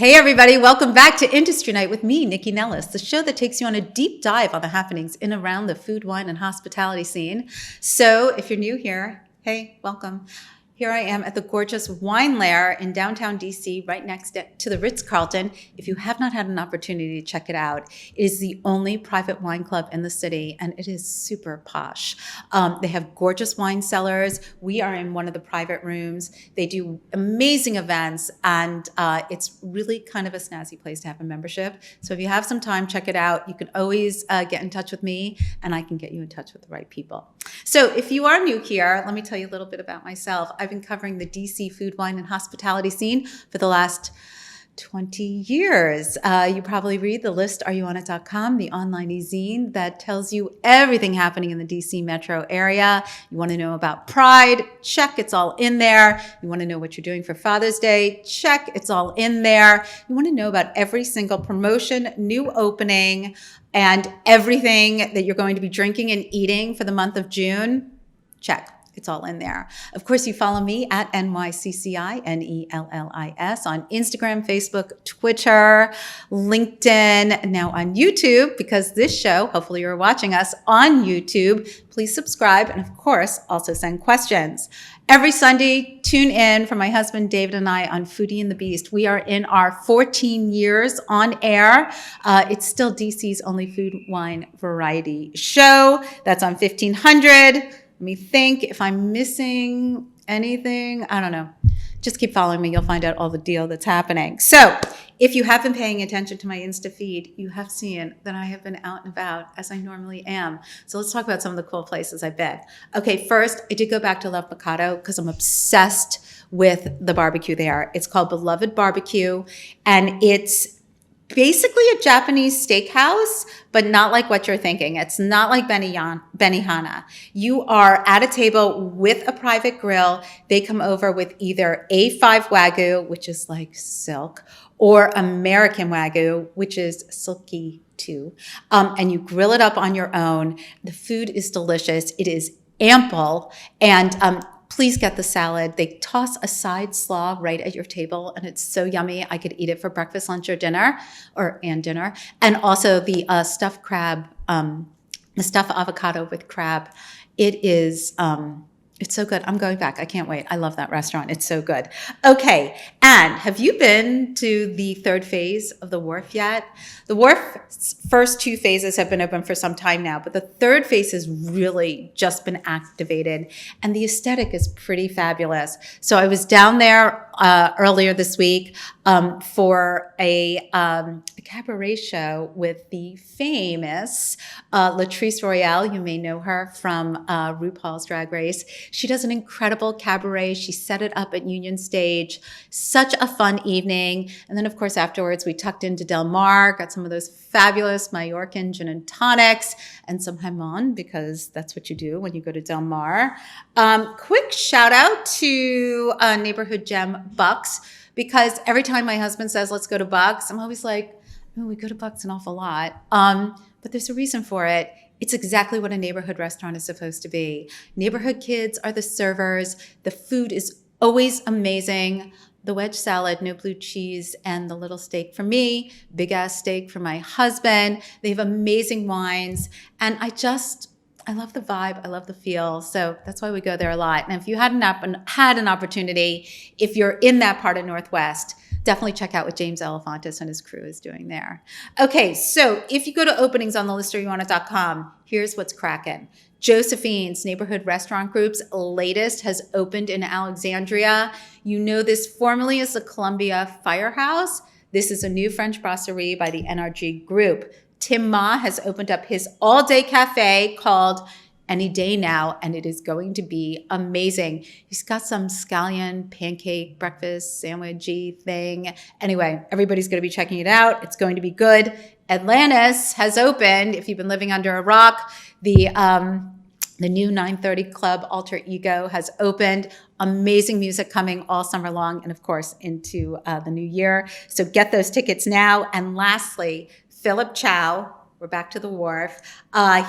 Hey everybody, welcome back to Industry Night with me, Nycci Nellis, the show that takes you on a deep dive on the happenings in and around the food, wine, and hospitality scene. So if you're new here, hey, welcome. Here I am at the gorgeous Wine Lair in downtown DC, right next to the Ritz-Carlton. If you have not had an opportunity to check it out, it is the only private wine club in the city, and it is super posh. They have gorgeous wine cellars. We are in one of the private rooms. They do amazing events, and it's really kind of a snazzy place to have a membership. So if you have some time, check it out. You can always get in touch with me, and I can get you in touch with the right people. So if you are new here, let me tell you a little bit about myself. I've been covering the DC food, wine, and hospitality scene for the last 20 years. You probably read the list, areyouonit.com, the online e-zine that tells you everything happening in the DC metro area. You want to know about Pride? Check, it's all in there. You want to know what you're doing for Father's Day? Check, it's all in there. You want to know about every single promotion, new opening, and everything that you're going to be drinking and eating for the month of June? Check. It's all in there. Of course, you follow me at NYCCI, Nellis, on Instagram, Facebook, Twitter, LinkedIn, now on YouTube, because this show, hopefully you're watching us on YouTube. Please subscribe and, of course, also send questions. Every Sunday, tune in for my husband, David, and I on Foodie and the Beast. We are in our 14 years on air. It's still DC's only food, wine, variety show. That's on 1500. Let me think if I'm missing anything. I don't know. Just keep following me. You'll find out all the deal that's happening. So if you have been paying attention to my Insta feed, you have seen that I have been out and about as I normally am. So let's talk about some of the cool places I've been. Okay, first, I did go back to Love Mercado because I'm obsessed with the barbecue there. It's called Beloved Barbecue, and it's basically a Japanese steakhouse, but not like what you're thinking. It's not like Benihana. You are at a table with a private grill. They come over with either A5 Wagyu, which is like silk, or American Wagyu, which is silky too. And you grill it up on your own. The food is delicious. It is ample. And please get the salad. They toss a side slaw right at your table, and it's so yummy. I could eat it for breakfast, lunch, or dinner, and dinner. And also the stuffed crab, the stuffed avocado with crab. It is, it's so good. I'm going back. I can't wait. I love that restaurant. It's so good. Okay, and have you been to the third phase of the Wharf yet? The Wharf's first two phases have been open for some time now, but the third phase has really just been activated, and the aesthetic is pretty fabulous. So I was down there earlier this week for a cabaret show with the famous Latrice Royale. You may know her from RuPaul's Drag Race. She does an incredible cabaret. She set it up at Union Stage. Such a fun evening. And then, of course, afterwards, we tucked into Del Mar, got some of those fabulous Mallorcan gin and tonics and some jamon, because that's what you do when you go to Del Mar. Quick shout out to Neighborhood Gem Bucks, because every time my husband says, let's go to Bucks, I'm always like, oh, we go to Bucks an awful lot. But there's a reason for it. It's exactly what a neighborhood restaurant is supposed to be. Neighborhood kids are the servers. The food is always amazing. The wedge salad, no blue cheese, and the little steak for me, big ass steak for my husband. They have amazing wines. And I love the vibe. I love the feel. So that's why we go there a lot. And if you hadn't had an opportunity, if you're in that part of Northwest, definitely check out what James Elefantis and his crew is doing there. Okay, so if you go to openings on the list areyouonit.com, here's what's cracking. Josephine's Neighborhood Restaurant Group's latest has opened in Alexandria. You know this formerly as the Columbia Firehouse. This is a new French brasserie by the NRG Group. Tim Ma has opened up his all-day cafe called Any Day Now, and it is going to be amazing. He's got some scallion pancake breakfast sandwichy thing. Anyway, everybody's going to be checking it out. It's going to be good. Atlantis has opened. If you've been living under a rock, the new 930 Club Alter Ego has opened. Amazing music coming all summer long, and of course into the new year. So get those tickets now. And lastly, Philip Chow. We're back to the Wharf.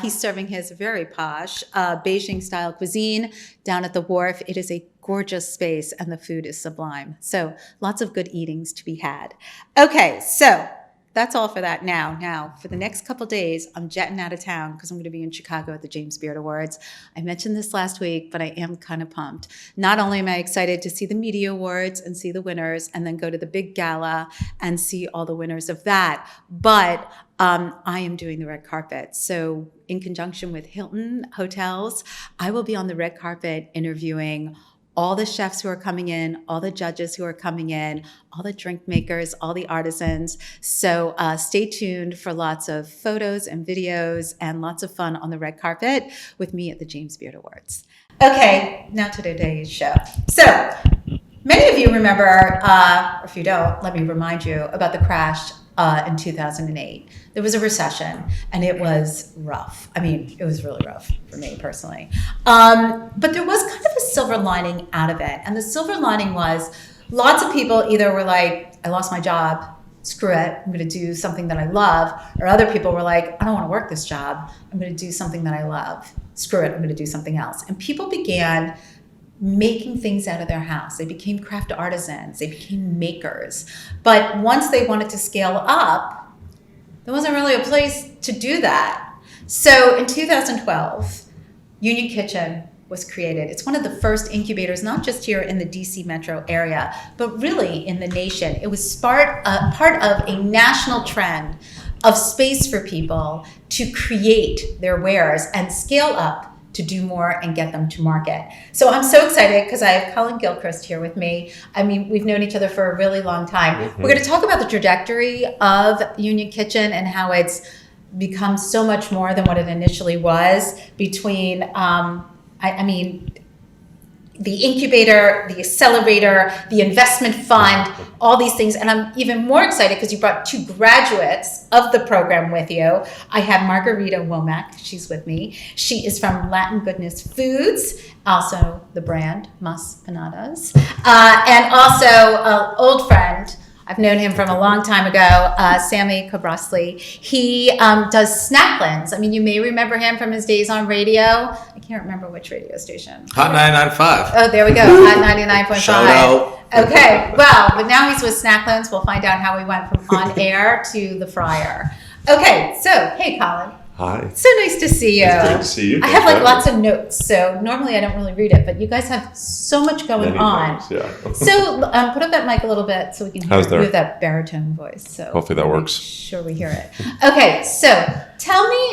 He's serving his very posh Beijing-style cuisine down at the Wharf. It is a gorgeous space and the food is sublime. So lots of good eatings to be had. Okay, so that's all for that now. Now, for the next couple days, I'm jetting out of town because I'm going to be in Chicago at the James Beard Awards. I mentioned this last week, but I am kind of pumped. Not only am I excited to see the media awards and see the winners and then go to the big gala and see all the winners of that, but I am doing the red carpet. So in conjunction with Hilton Hotels, I will be on the red carpet interviewing all the chefs who are coming in, all the judges who are coming in, all the drink makers, all the artisans. So stay tuned for lots of photos and videos and lots of fun on the red carpet with me at the James Beard Awards. Okay, now to today's show. So many of you remember, or if you don't, let me remind you about the crash in 2008. There was a recession and it was rough. I mean, it was really rough for me personally. But there was kind of a silver lining out of it. And the silver lining was lots of people either were like, I lost my job, screw it, I'm going to do something that I love. Or other people were like, I don't want to work this job. I'm going to do something that I love. Screw it, I'm going to do something else. And people began making things out of their house. They became craft artisans. They became makers. But once they wanted to scale up, there wasn't really a place to do that. So in 2012, Union Kitchen was created. It's one of the first incubators, not just here in the DC metro area, but really in the nation. It was part of a national trend of space for people to create their wares and scale up to do more and get them to market. So I'm so excited because I have Cullen Gilchrist here with me. I mean, we've known each other for a really long time. Mm-hmm. We're going to talk about the trajectory of Union Kitchen and how it's become so much more than what it initially was between, the incubator, the accelerator, the investment fund, all these things. And I'm even more excited because you brought two graduates of the program with you. I have Margarita Womack, she's with me. She is from Latin Goodness Foods, also the brand MasPanadas. And also an old friend, I've known him from a long time ago, Samy Kobrosly. He does Snacklins. I mean, you may remember him from his days on radio. I can't remember which radio station. Hot 99.5. Oh, there we go. Hot 99.5. Shout out. Okay, well, but now he's with Snacklins. We'll find out how we went from on air to the fryer. Okay, so, hey, Colin. Hi. So nice to see you. It's great to see you. I have like lots of notes, so normally I don't really read it, but you guys have so much going on. Notes, yeah. So put up that mic a little bit so we can hear you with that baritone voice. So hopefully that works. Sure, we hear it. Okay, so tell me,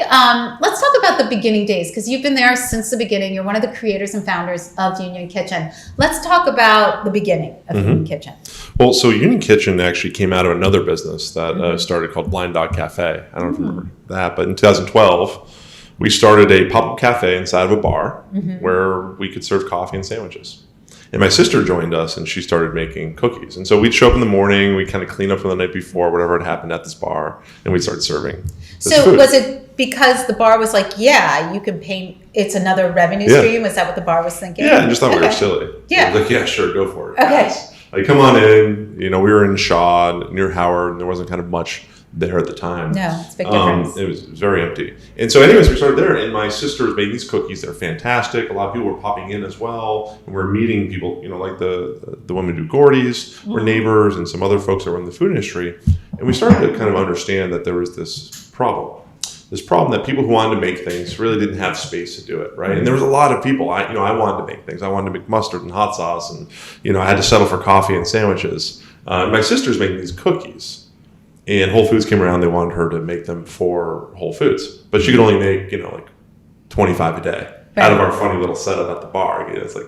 let's talk about the beginning days because you've been there since the beginning. You're one of the creators and founders of Union Kitchen. Let's talk about the beginning of Union Kitchen. Well, so Union Kitchen actually came out of another business that started called Blind Dog Cafe. I don't remember that, but in 2012, we started a pop-up cafe inside of a bar where we could serve coffee and sandwiches. And my sister joined us, and she started making cookies. And so we'd show up in the morning, we'd kind of clean up from the night before, whatever had happened at this bar, and we'd start serving this food. Was it because the bar was like, yeah, you can paint, it's another revenue stream? Was that what the bar was thinking? Yeah, and just thought we were silly. Yeah. Like, yeah, sure, go for it. Okay. Guys. Like, come on in. You know, we were in Shaw, near Howard, and there wasn't kind of much there at the time. No, it's a big difference. It was very empty. And so anyways, we started there, and my sisters made these cookies. They're fantastic. A lot of people were popping in as well, and we're meeting people, you know, like the women who do Gordy's, were neighbors, and some other folks that were in the food industry. And we started to kind of understand that there was this problem that people who wanted to make things really didn't have space to do it, right? And there was a lot of people. I wanted to make things. I wanted to make mustard and hot sauce, and I had to settle for coffee and sandwiches. My sister's making these cookies, and Whole Foods came around. They wanted her to make them for Whole Foods, but she could only make 25 a day. Right. Out of our funny little setup at the bar. It's like,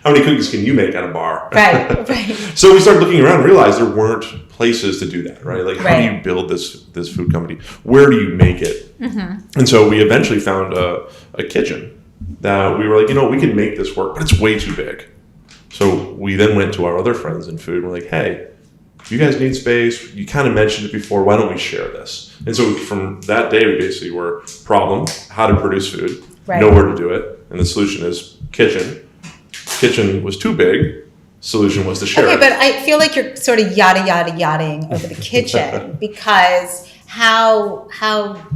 how many cookies can you make at a bar? Right. So we started looking around and realized there weren't places to do that, right? Like, how do you build this food company? Where do you make it? And so we eventually found a kitchen that we were like, we can make this work, but it's way too big. So we then went to our other friends in food and we're like, hey, you guys need space. You kind of mentioned it before. Why don't we share this? And so from that day, we basically were problem, how to produce food. Know where to do it, and the solution is kitchen. Kitchen was too big. Solution was to share. Okay, it. But I feel like you're sort of yachting over the kitchen because how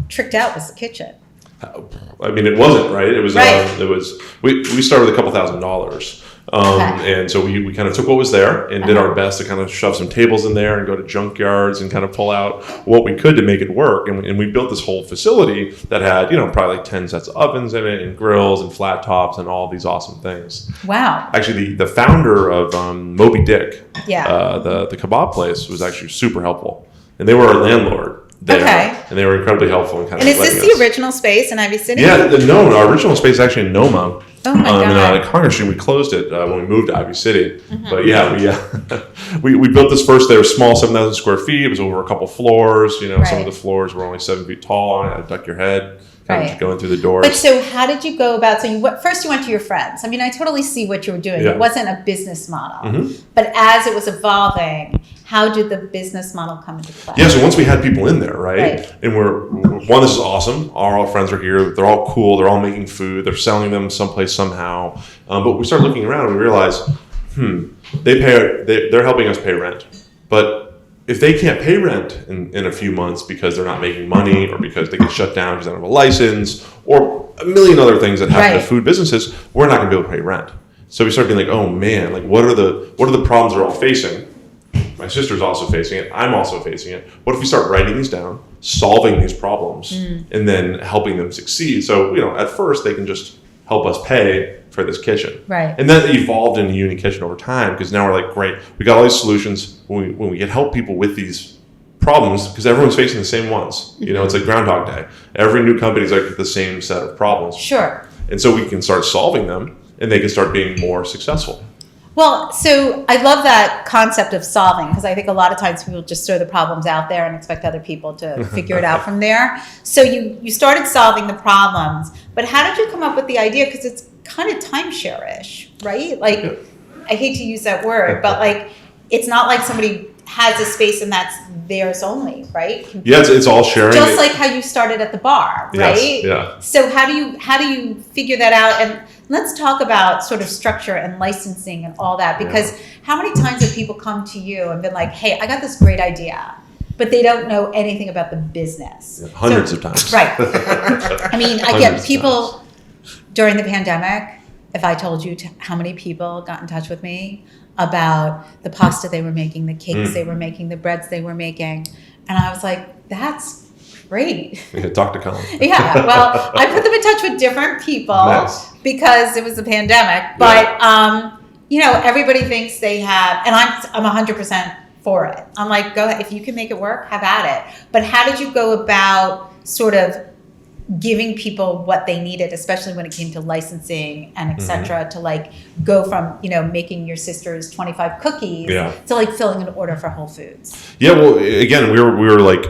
tricked out was the kitchen? I mean, it wasn't right. It was. We started with a couple $1,000s. And so we kind of took what was there and did our best to kind of shove some tables in there and go to junkyards and kind of pull out what we could to make it work. And we built this whole facility that had, probably like 10 sets of ovens in it and grills and flat tops and all these awesome things. Wow. Actually, the founder of Moby Dick, Yeah. The kebab place, was actually super helpful. And they were our landlord there. Okay. And they were incredibly helpful in kind And of is this letting us. the original space in Ivy City? Yeah, no, our original space is actually in Noma. Oh my God. In Congress Street. We closed it when we moved to Ivy City. But yeah, we built this first. They were small, 7,000 square feet. It was over a couple floors. Some of the floors were only 7 feet tall. I had to duck your head, kind of going through the doors. But so how did you go about, first you went to your friends. I mean, I totally see what you were doing. Yeah. It wasn't a business model. But as it was evolving, how did the business model come into play? Yeah, so once we had people in there, right? And this is awesome. All our friends are here. They're all cool. They're all making food. They're selling them someplace somehow. But we started looking around and we realized, they're helping us pay rent. But if they can't pay rent in a few months because they're not making money or because they get shut down because they don't have a license or a million other things that happen to food businesses, we're not going to be able to pay rent. So we started being like, oh man, like what are the problems they're all facing? My sister's also facing it. I'm also facing it. What if we start writing these down, solving these problems, and then helping them succeed? So, at first they can just help us pay for this kitchen. Right. And then it evolved into Uni Kitchen over time because now we're like, great, we got all these solutions. When we can help people with these problems, because everyone's facing the same ones. It's like Groundhog Day. Every new company's like the same set of problems. Sure. And so we can start solving them and they can start being more successful. Well, so I love that concept of solving because I think a lot of times people just throw the problems out there and expect other people to figure it out from there. So you started solving the problems, but how did you come up with the idea? Because it's kind of timeshare-ish, right? Like, I hate to use that word, but like, it's not like somebody has a space and that's theirs only, right? Yeah, it's all sharing. Just like how you started at the bar, right? Yes, yeah. So how do you figure that out? And let's talk about sort of structure and licensing and all that, because how many times have people come to you and been like, hey, I got this great idea, but they don't know anything about the business? Yeah, hundreds of times. Right. I mean, I get people during the pandemic, if I told you how many people got in touch with me about the pasta they were making, the cakes they were making, the breads they were making. And I was like, that's great. Yeah, talk to Cullen. Yeah, well, I put them in touch with different people because it was a pandemic. But, everybody thinks they have, and I'm 100% for it. I'm like, go ahead. If you can make it work, have at it. But how did you go about sort of giving people what they needed, especially when it came to licensing and et cetera, to like go from, making your sister's 25 cookies to like filling an order for Whole Foods? Yeah, well, again, we were like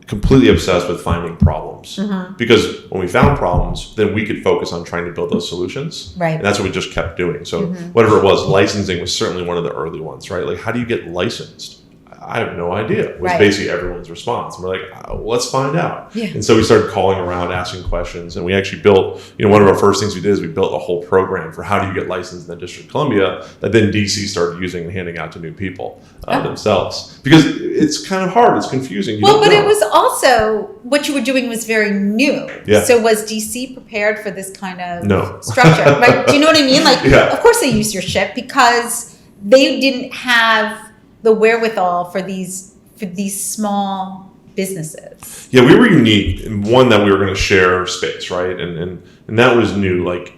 completely obsessed with finding problems because when we found problems, then we could focus on trying to build those solutions. Right. And that's what we just kept doing. So whatever it was, licensing was certainly one of the early ones, right? Like, how do you get licensed? I have no idea, was basically everyone's response. And we're like, let's find out. Yeah. And so we started calling around, asking questions. And we actually built, one of our first things we did is we built a whole program for how do you get licensed in the District of Columbia that then DC started using and handing out to new people themselves. Because it's kind of hard. It's confusing. It was also, what you were doing was very new. Yeah. So was DC prepared for this kind of No. structure? Right? Do you know what I mean? Like, of course they used your ship because they didn't have the wherewithal for these small businesses. Yeah, we were unique in one that we were going to share space, right? And that was new. Like,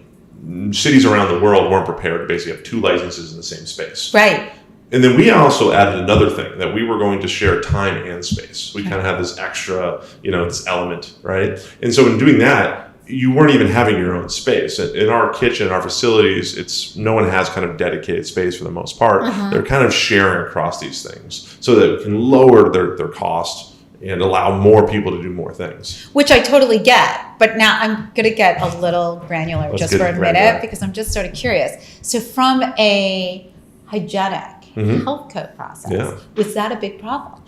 cities around the world weren't prepared to basically have two licenses in the same space. Right. And then we also added another thing, that we were going to share time and space. We kind of had this extra, this element, right? And so in doing that, you weren't even having your own space. In our kitchen, our facilities, no one has kind of dedicated space for the most part. They're kind of sharing across these things so that it can lower their cost and allow more people to do more things. Which I totally get. But now I'm going to get a little granular just for a minute because I'm just sort of curious. So from a hygienic health code process, was that a big problem?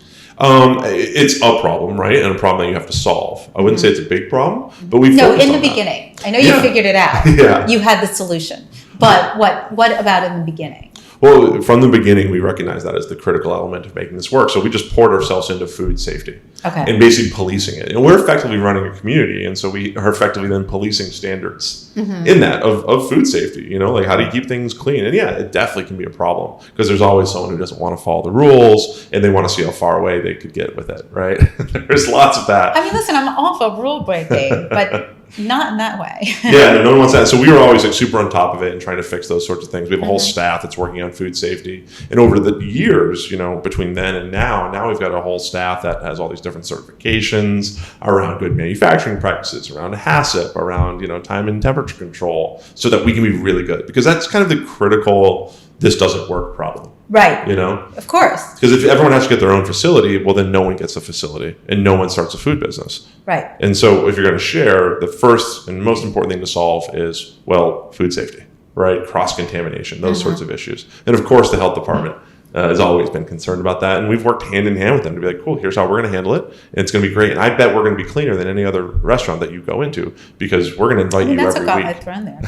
It's a problem, right? And a problem that you have to solve. I wouldn't say it's a big problem, but we focused on the beginning. I know you figured it out. Yeah. You had the solution. But what about in the beginning? Well, from the beginning, we recognized that as the critical element of making this work. So we just poured ourselves into food safety and basically policing it. And we're effectively running a community. And so we are effectively then policing standards in that of food safety, you know, like how do you keep things clean? And yeah, it definitely can be a problem because there's always someone who doesn't want to follow the rules and they want to see how far away they could get with it, right? There's lots of that. I mean, listen, I'm all for rule breaking, but not in that way. Yeah, no one wants that. So we were always like super on top of it and trying to fix those sorts of things. We have a whole staff that's working on food safety. And over the years, you know, between then and now we've got a whole staff that has all these different certifications around good manufacturing practices, around HACCP, around, you know, time and temperature control, so that we can be really good. Because that's kind of the critical, this doesn't work problem. Right. You know? Of course. Because if everyone has to get their own facility, well, then no one gets a facility and no one starts a food business. Right. And so if you're going to share, the first and most important thing to solve is, well, food safety, right? Cross-contamination, those sorts of issues. And of course, the health department has always been concerned about that. And we've worked hand in hand with them to be like, cool, here's how we're going to handle it. And it's going to be great. And I bet we're going to be cleaner than any other restaurant that you go into because we're going to invite you every week. That's a gauntlet thrown there.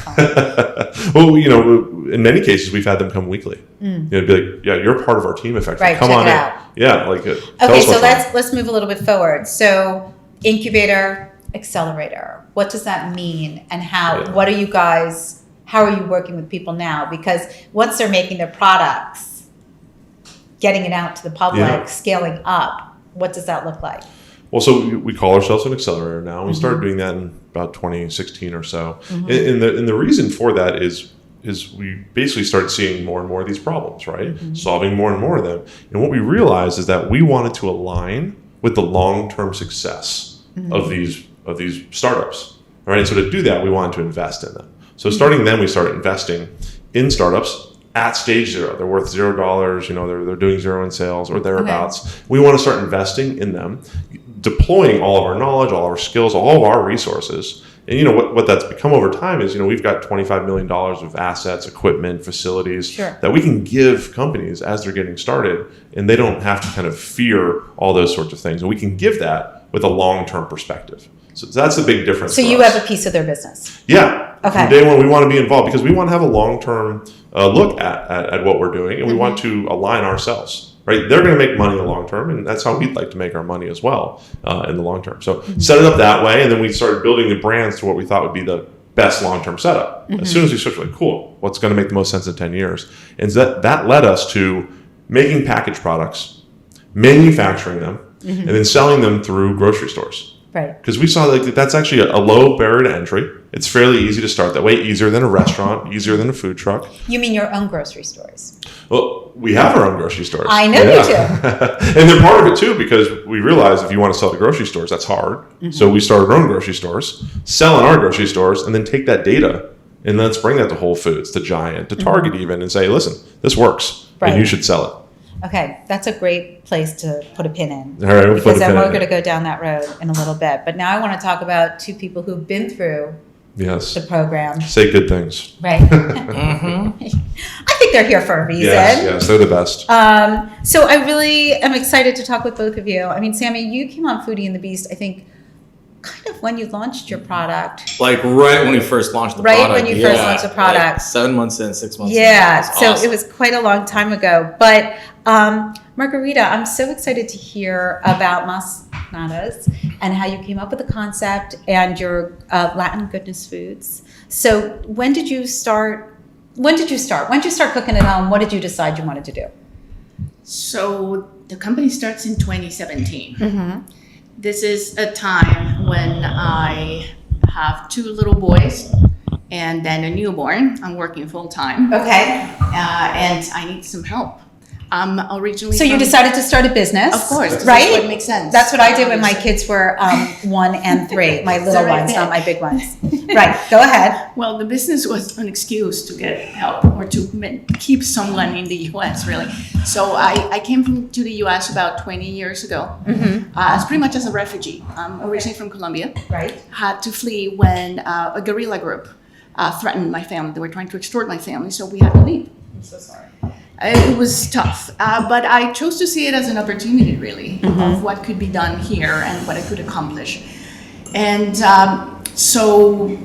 Well, you know, in many cases, we've had them come weekly. You know, be like, yeah, you're part of our team effectively. Right, come check on it in. out. Yeah, like Okay, so let's move a little bit forward. So Incubator, accelerator, what does that mean? And how are you working with people now? Because once they're making their products, getting it out to the public, scaling up, what does that look like? Well, so we call ourselves an accelerator now. We started doing that in about 2016 or so. And the reason for that is we basically started seeing more and more of these problems, right? Solving more and more of them. And what we realized is that we wanted to align with the long-term success of these startups, right? And so to do that, we wanted to invest in them. So starting then, we started investing in startups at stage zero. They're worth $0, you know, they're doing zero in sales or thereabouts. Okay. We want to start investing in them, deploying all of our knowledge, all of our skills, all of our resources. And, you know, what that's become over time is, you know, we've got $25 million of assets, equipment, facilities that we can give companies as they're getting started, and they don't have to kind of fear all those sorts of things. And we can give that with a long-term perspective. So that's the big difference. So you have a piece of their business? Yeah. Okay. From day one, we want to be involved because we want to have a long-term look at what we're doing, and we want to align ourselves, right? They're going to make money in the long term, and that's how we'd like to make our money as well in the long term. So set it up that way, and then we started building the brands to what we thought would be the best long-term setup. As soon as we switched, we're like, cool, what's going to make the most sense in 10 years? And so that led us to making packaged products, manufacturing them, and then selling them through grocery stores. Right. Because we saw like that's actually a low barrier to entry. It's fairly easy to start that way, easier than a restaurant, easier than a food truck. You mean your own grocery stores? Well, we have our own grocery stores. I know you do. And they're part of it too, because we realized if you want to sell to grocery stores, that's hard. So we started our own grocery stores, sell in our grocery stores, and then take that data and let's bring that to Whole Foods, to Giant, to Target even, and say, listen, this works, and you should sell it. Okay, that's a great place to put a pin in. All right, because then we're going to go down that road in a little bit. But now I want to talk about two people who've been through the program. Say good things. Right. I think they're here for a reason. Yes, they're the best. So I really am excited to talk with both of you. I mean, Sammy, you came on Foodie and the Beast, I think, kind of when you launched your product. Like right when we first launched the product. Right when you first launched the product. Like 7 months in, 6 months in. Yeah, so awesome. It was quite a long time ago. But Margarita, I'm so excited to hear about MasPanadas and how you came up with the concept and your Latin goodness foods. So when did you start? When did you start cooking at home? What did you decide you wanted to do? So the company starts in 2017. This is a time when I have 2 little boys and then a newborn. I'm working full time. Okay. And I need some help. I'm originally So you decided to start a business? Of course. Right? That's what makes sense. That's what I did when my kids were 1 and 3. My little ones, not my big ones. Right. Go ahead. Well, the business was an excuse to get help or to keep someone in the U.S., really. So I came to the U.S. about 20 years ago, as pretty much as a refugee. I'm originally from Colombia. Right. Had to flee when a guerrilla group threatened my family. They were trying to extort my family, so we had to leave. I'm so sorry. It was tough, but I chose to see it as an opportunity, really, of what could be done here and what I could accomplish. And so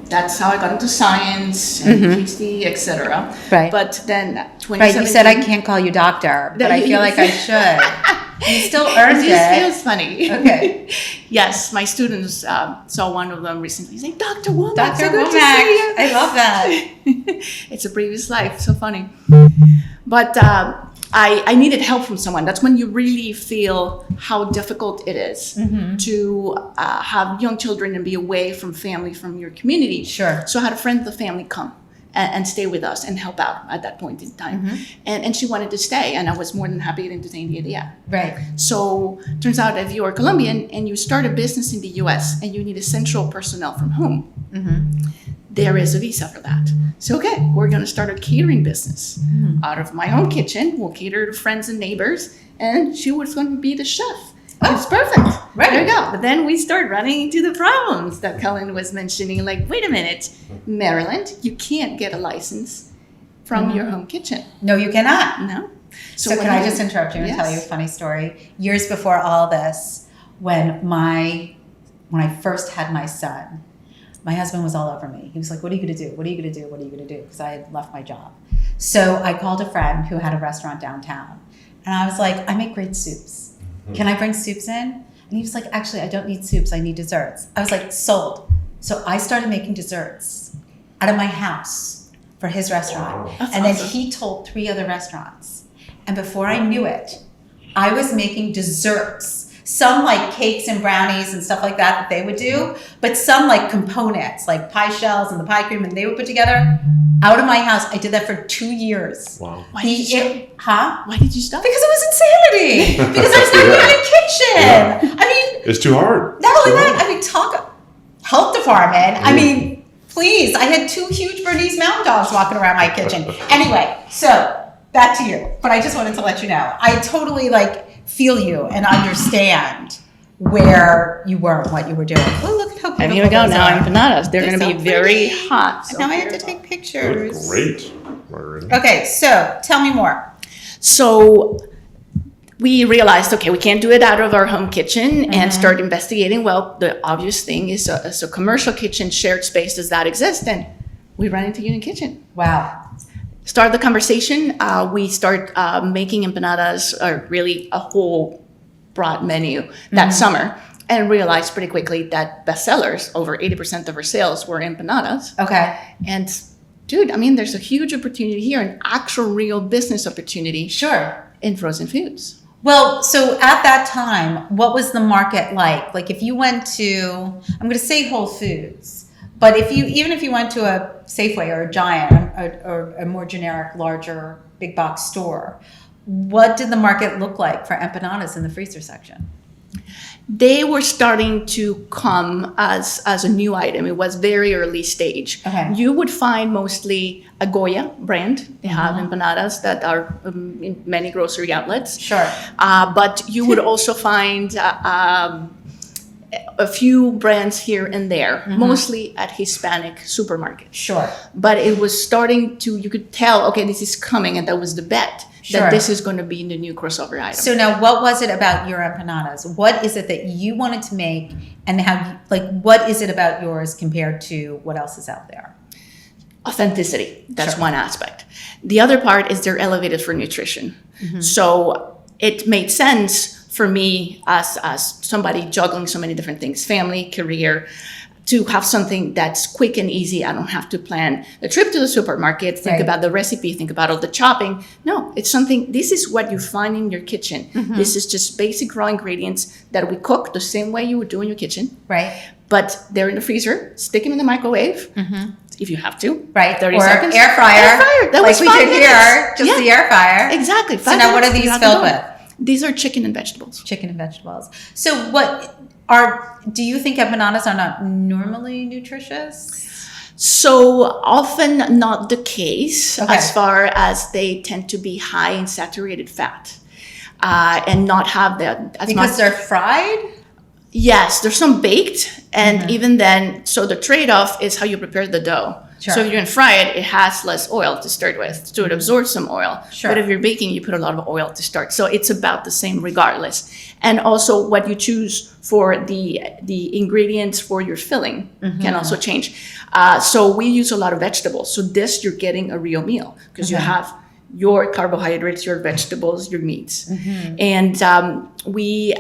that's how I got into science and PhD, etc. Right. But then 2017. Right, you said I can't call you doctor, but I feel like I should. You still earned It just feels funny. Okay. Yes, my students saw one of them recently. Say, Dr. Womack, Dr. so good to Womack. see you. I love that. It's a previous life, so funny. But I needed help from someone. That's when you really feel how difficult it is to have young children and be away from family, from your community. Sure. So I had a friend of the family come and stay with us and help out at that point in time. And she wanted to stay, and I was more than happy to entertain the idea. Right. So turns out if you are Colombian and you start a business in the US and you need essential personnel from home, there is a visa for that. So, okay, we're going to start a catering business out of my own kitchen. We'll cater to friends and neighbors, and she was going to be the chef. Oh, it's perfect. Right. There you go. But then we start running into the problems that Cullen was mentioning. Like, wait a minute, Maryland, you can't get a license from your home kitchen. No, you cannot. No. So can I just interrupt you and tell you a funny story? Years before all this, when I first had my son, my husband was all over me. He was like, what are you going to do? What are you going to do? What are you going to do? Because I had left my job. So I called a friend who had a restaurant downtown. And I was like, I make great soups. Can I bring soups in? And he was like, actually, I don't need soups. I need desserts. I was like, sold. So I started making desserts out of my house for his restaurant. Wow. And then he told 3 other restaurants. And before I knew it, I was making desserts. Some like cakes and brownies and stuff like that they would do, but some like components, like pie shells and the pie cream, and they would put together out of my house. I did that for 2 years. Wow. Why did you stop? Why did you stop? Because it was insanity. Because I was not in a kitchen. I mean, It's too hard. not only that, I mean, talk health department. I mean, please, I had 2 huge Bernese Mountain Dogs walking around my kitchen. Anyway, so back to you. But I just wanted to let you know, I totally feel you and understand where you were and what you were doing. Oh, look at how beautiful And here we go those now, are. empanadas. They're going to so be very pretty. hot. So Now I have to beautiful. take Good, pictures. great, Margarita. Okay, so tell me more. So we realized, okay, we can't do it out of our home kitchen and start investigating. Well, the obvious thing is a commercial kitchen, shared space, does that exist? And we ran into Unit Kitchen. Wow. Start the conversation. We start making empanadas, or really a whole broad menu that summer, and realized pretty quickly that bestsellers, over 80% of our sales were empanadas. Okay. And dude, I mean, there's a huge opportunity here, an actual real business opportunity Sure. in frozen foods. Well, so at that time, what was the market like? Like if you went to, I'm going to say Whole Foods, but even if you went to a Safeway or a Giant or a more generic, larger, big box store, what did the market look like for empanadas in the freezer section? They were starting to come as a new item. It was very early stage. Okay. You would find mostly a Goya brand. They have empanadas that are in many grocery outlets. Sure. But you would also find a few brands here and there, mostly at Hispanic supermarkets. Sure. But it was starting to, you could tell, okay, this is coming, and that was the bet, Sure. that this is going to be the new crossover item. So now what was it about your empanadas? What is it that you wanted to make, and what is it about yours compared to what else is out there? Authenticity, that's Sure. one aspect. The other part is they're elevated for nutrition. So it made sense for me as somebody juggling so many different things, family, career, to have something that's quick and easy. I don't have to plan the trip to the supermarket, think Right. about the recipe, think about all the chopping. No, it's something, this is what you find in your kitchen. This is just basic raw ingredients that we cook the same way you would do in your kitchen, Right. but they're in the freezer, stick them in the microwave if you have to. Right. 30 or seconds. air fryer. Air fryer. That like was we 5 did minutes. here, just Yeah. the air fryer. Exactly. So now what are these filled with? These are chicken and vegetables. Chicken and vegetables. So do you think empanadas are not normally nutritious? So often not the case, Okay. as far as they tend to be high in saturated fat and not have that as Because much. they're fried? Yes, there's some baked, and even then, so the trade-off is how you prepare the dough. Sure. So if you're going to fry it, it has less oil to start with, so it absorbs some oil. Sure. But if you're baking, you put a lot of oil to start. So it's about the same regardless. And also what you choose for the ingredients for your filling can also change. So we use a lot of vegetables. So this, you're getting a real meal because you have your carbohydrates, your vegetables, your meats. And we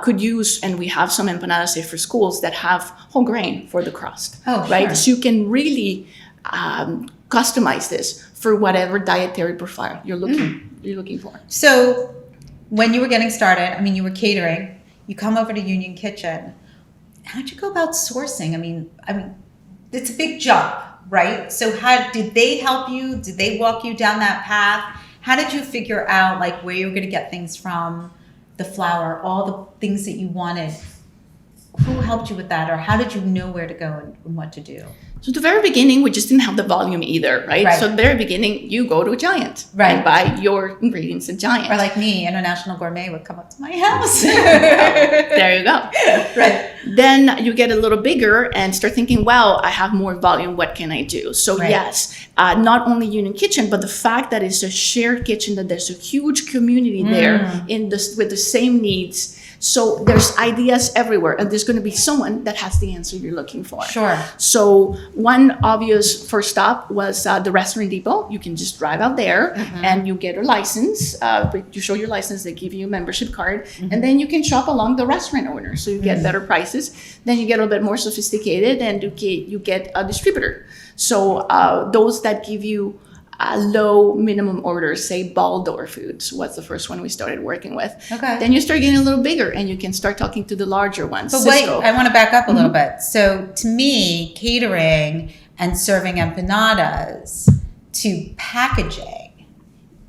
could use, and we have some empanadas say for schools that have whole grain for the crust. Oh, right? sure. So you can really customize this for whatever dietary profile you're looking for. So when you were getting started, I mean, you were catering, you come over to Union Kitchen. How'd you go about sourcing? I mean, it's a big jump, right? So how did they help you? Did they walk you down that path? How did you figure out like where you were going to get things from, the flour, all the things that you wanted? Who helped you with that, or how did you know where to go and what to do? So at the very beginning, we just didn't have the volume either, right? So at the very beginning, you go to a Giant and buy your ingredients at Giant. Or like me, International Gourmet would come up to my house. There you go. Right. Then you get a little bigger and start thinking, well, I have more volume. What can I do? So yes, not only Union Kitchen, but the fact that it's a shared kitchen, that there's a huge community there with the same needs. So there's ideas everywhere, and there's going to be someone that has the answer you're looking for. Sure. So one obvious first stop was the restaurant depot. You can just drive out there and you get a license. You show your license, they give you a membership card, and then you can shop along the restaurant owner. So you get better prices. Then you get a little bit more sophisticated, and you get a distributor. So those that give you low minimum orders, say Baldor Foods was the first one we started working with. Okay. Then you start getting a little bigger and you can start talking to the larger ones. But wait, I want to back up a little bit. So to me, catering and serving empanadas to packaging,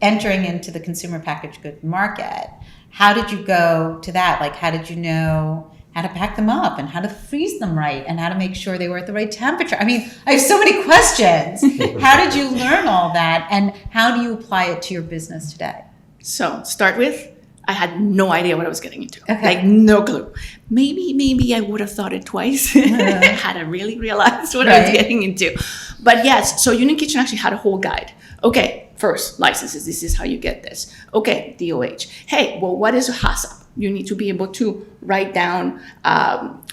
entering into the consumer packaged good market, how did you go to that? Like, how did you know how to pack them up and how to freeze them right and how to make sure they were at the right temperature? I mean, I have so many questions. How did you learn all that, and how do you apply it to your business today? So start with, I had no idea what I was getting into. Okay. Like no clue. Maybe I would have thought it twice had I really realized what I was getting into. But yes, so Union Kitchen actually had a whole guide. Okay, first, licenses. This is how you get this. Okay, DOH. Hey, well, what is a HACCP? You need to be able to write down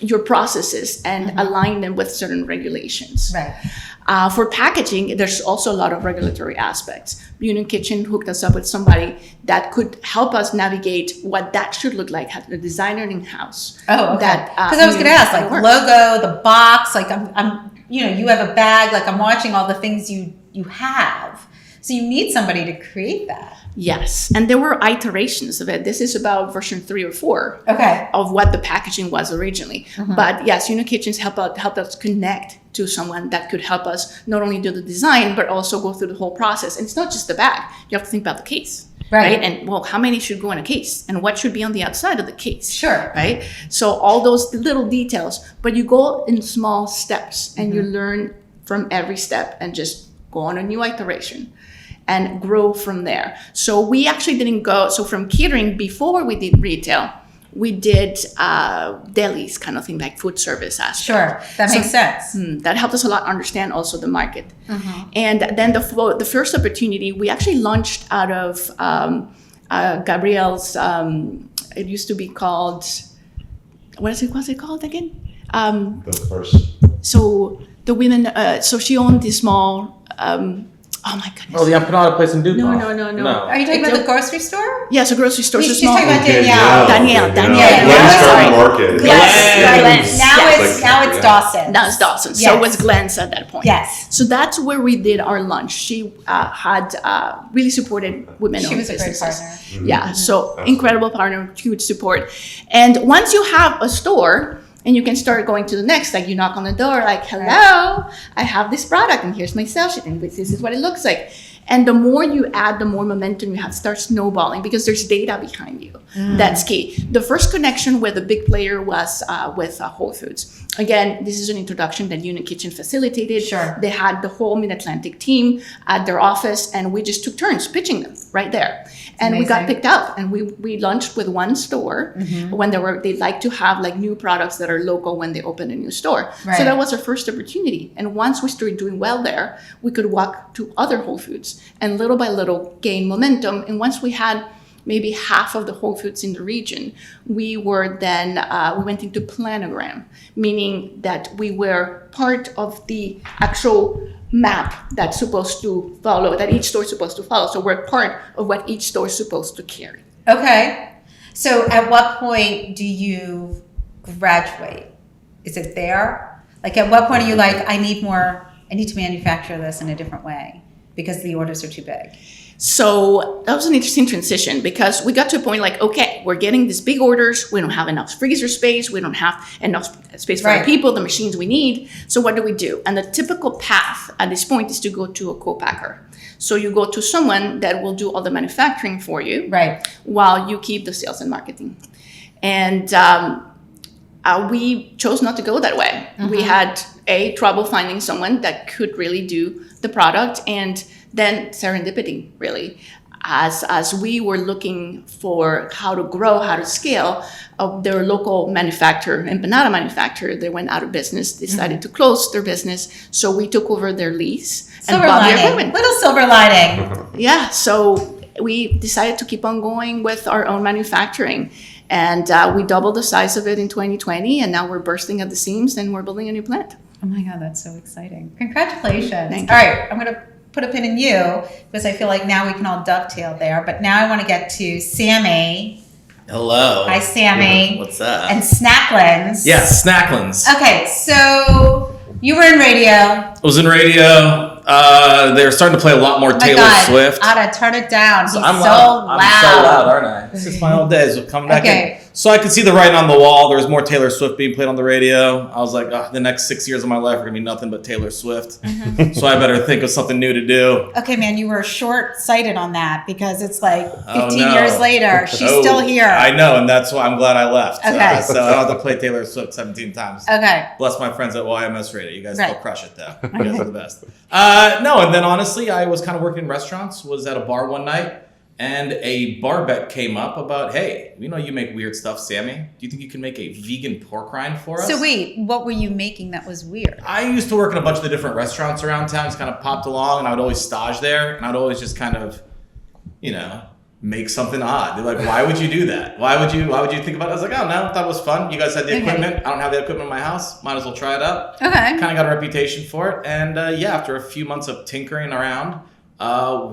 your processes and align them with certain regulations. Right. For packaging, there's also a lot of regulatory aspects. Union Kitchen hooked us up with somebody that could help us navigate what that should look like, had a designer in-house. Oh, okay. Because I was going to ask, like logo, the box, like I'm, you have a bag, like I'm watching all the things you have. So you need somebody to create that. Yes, and there were iterations of it. This is about version 3 or 4 of what the packaging was originally. But yes, Union Kitchens helped us connect to someone that could help us not only do the design, but also go through the whole process. And it's not just the bag. You have to think about the case. Right. And well, how many should go in a case? And what should be on the outside of the case? Sure. Right. So all those little details, but you go in small steps and you learn from every step and just go on a new iteration and grow from there. So we actually didn't go, so from catering, before we did retail, we did delis kind of thing, like food service aspect. Sure, that makes sense. That helped us a lot understand also the market. And then the first opportunity, we actually launched out of Gabrielle's, it used to be called, what's it called again? The first. So the women, so she owned this small, oh my goodness. Oh, the empanada place in DuPont. No. Are you talking about the grocery store? Yes, a grocery store. She's small. talking about Danielle. Danielle. Market. Glenn's. Now it's Dawson. Now it's Dawson. So it was Glenn's at that point. Yes. So that's where we did our lunch. She had really supported women-owned businesses. She was a great partner. Yeah, so incredible partner, huge support. And once you have a store, and you can start going to the next, like you knock on the door, like, hello, I have this product and here's my sales sheet and this is what it looks like. And the more you add, the more momentum you have, start snowballing because there's data behind you. That's key. The first connection with a big player was with Whole Foods. Again, this is an introduction that Unit Kitchen facilitated. Sure. They had the whole Mid-Atlantic team at their office, and we just took turns pitching them right there. And we got amazing. picked up, and we launched with one store when they like to have like new products that are local when they open a new store. Right. So that was our first opportunity. And once we started doing well there, we could walk to other Whole Foods and little by little gain momentum. And once we had maybe half of the Whole Foods in the region, we were then, we went into planogram, meaning that we were part of the actual map that's supposed to follow, that each store is supposed to follow. So we're part of what each store is supposed to carry. Okay. So at what point do you graduate? Is it there? Like at what point are you like, I need to manufacture this in a different way because the orders are too big? So that was an interesting transition because we got to a point like, okay, we're getting these big orders. We don't have enough freezer space. We don't have enough space for Right. the people, the machines we need. So what do? And the typical path at this point is to go to a Copacker. So you go to someone that will do all the manufacturing for you, Right. while you keep the sales and marketing. And we chose not to go that way. We had trouble finding someone that could really do the product, and then serendipity, really. As we were looking for how to grow, how to scale, their local manufacturer, empanada manufacturer, they went out of business, decided to close their business. So we took over their lease and Silver bought their lining. equipment. Little silver lining. Yeah, so we decided to keep on going with our own manufacturing. And we doubled the size of it in 2020, and now we're bursting at the seams and we're building a new plant. Oh my God, that's so exciting. Congratulations. Thank All right, I'm going to put a pin in you because I feel like now we can all dovetail there. But now I want to get to Sammy. Hello. Hi, Sammy. What's up? And Snacklins. Yes, Snacklins. Okay, so you were in radio. I was in radio. They're starting to play a lot more Oh my Taylor God, Swift. Ada, turn it down. He's so I'm loud. so loud, aren't I? This is my old days of coming back Okay. in. So I could see the writing on the wall. There was more Taylor Swift being played on the radio. I was like, oh, the next 6 years of my life are going to be nothing but Taylor Swift. So I better think of something new to do. Okay, man, you were short-sighted on that because it's like 15 Oh, no. years later. She's Oh, still here. I know, and that's why I'm glad I left. Okay. So I don't have to play Taylor Swift 17 times. Okay. Bless my friends at YMS Radio. You guys Right. still crush it, though. You guys are the best. No, and then honestly, I was kind of working in restaurants, was at a bar one night, and a bar bet came up about, hey, we know you make weird stuff, Sammy. Do you think you can make a vegan pork rind for us? So wait, what were you making that was weird? I used to work in a bunch of the different restaurants around town, just kind of popped along, and I would always stage there, and I would always just kind of, make something odd. They're like, why would you do that? Why would you think about it? I was like, oh, no, that was fun. You guys had the Okay. equipment. I don't have the equipment in my house. Might as well try it out. Okay. Kind of got a reputation for it. And after a few months of tinkering around,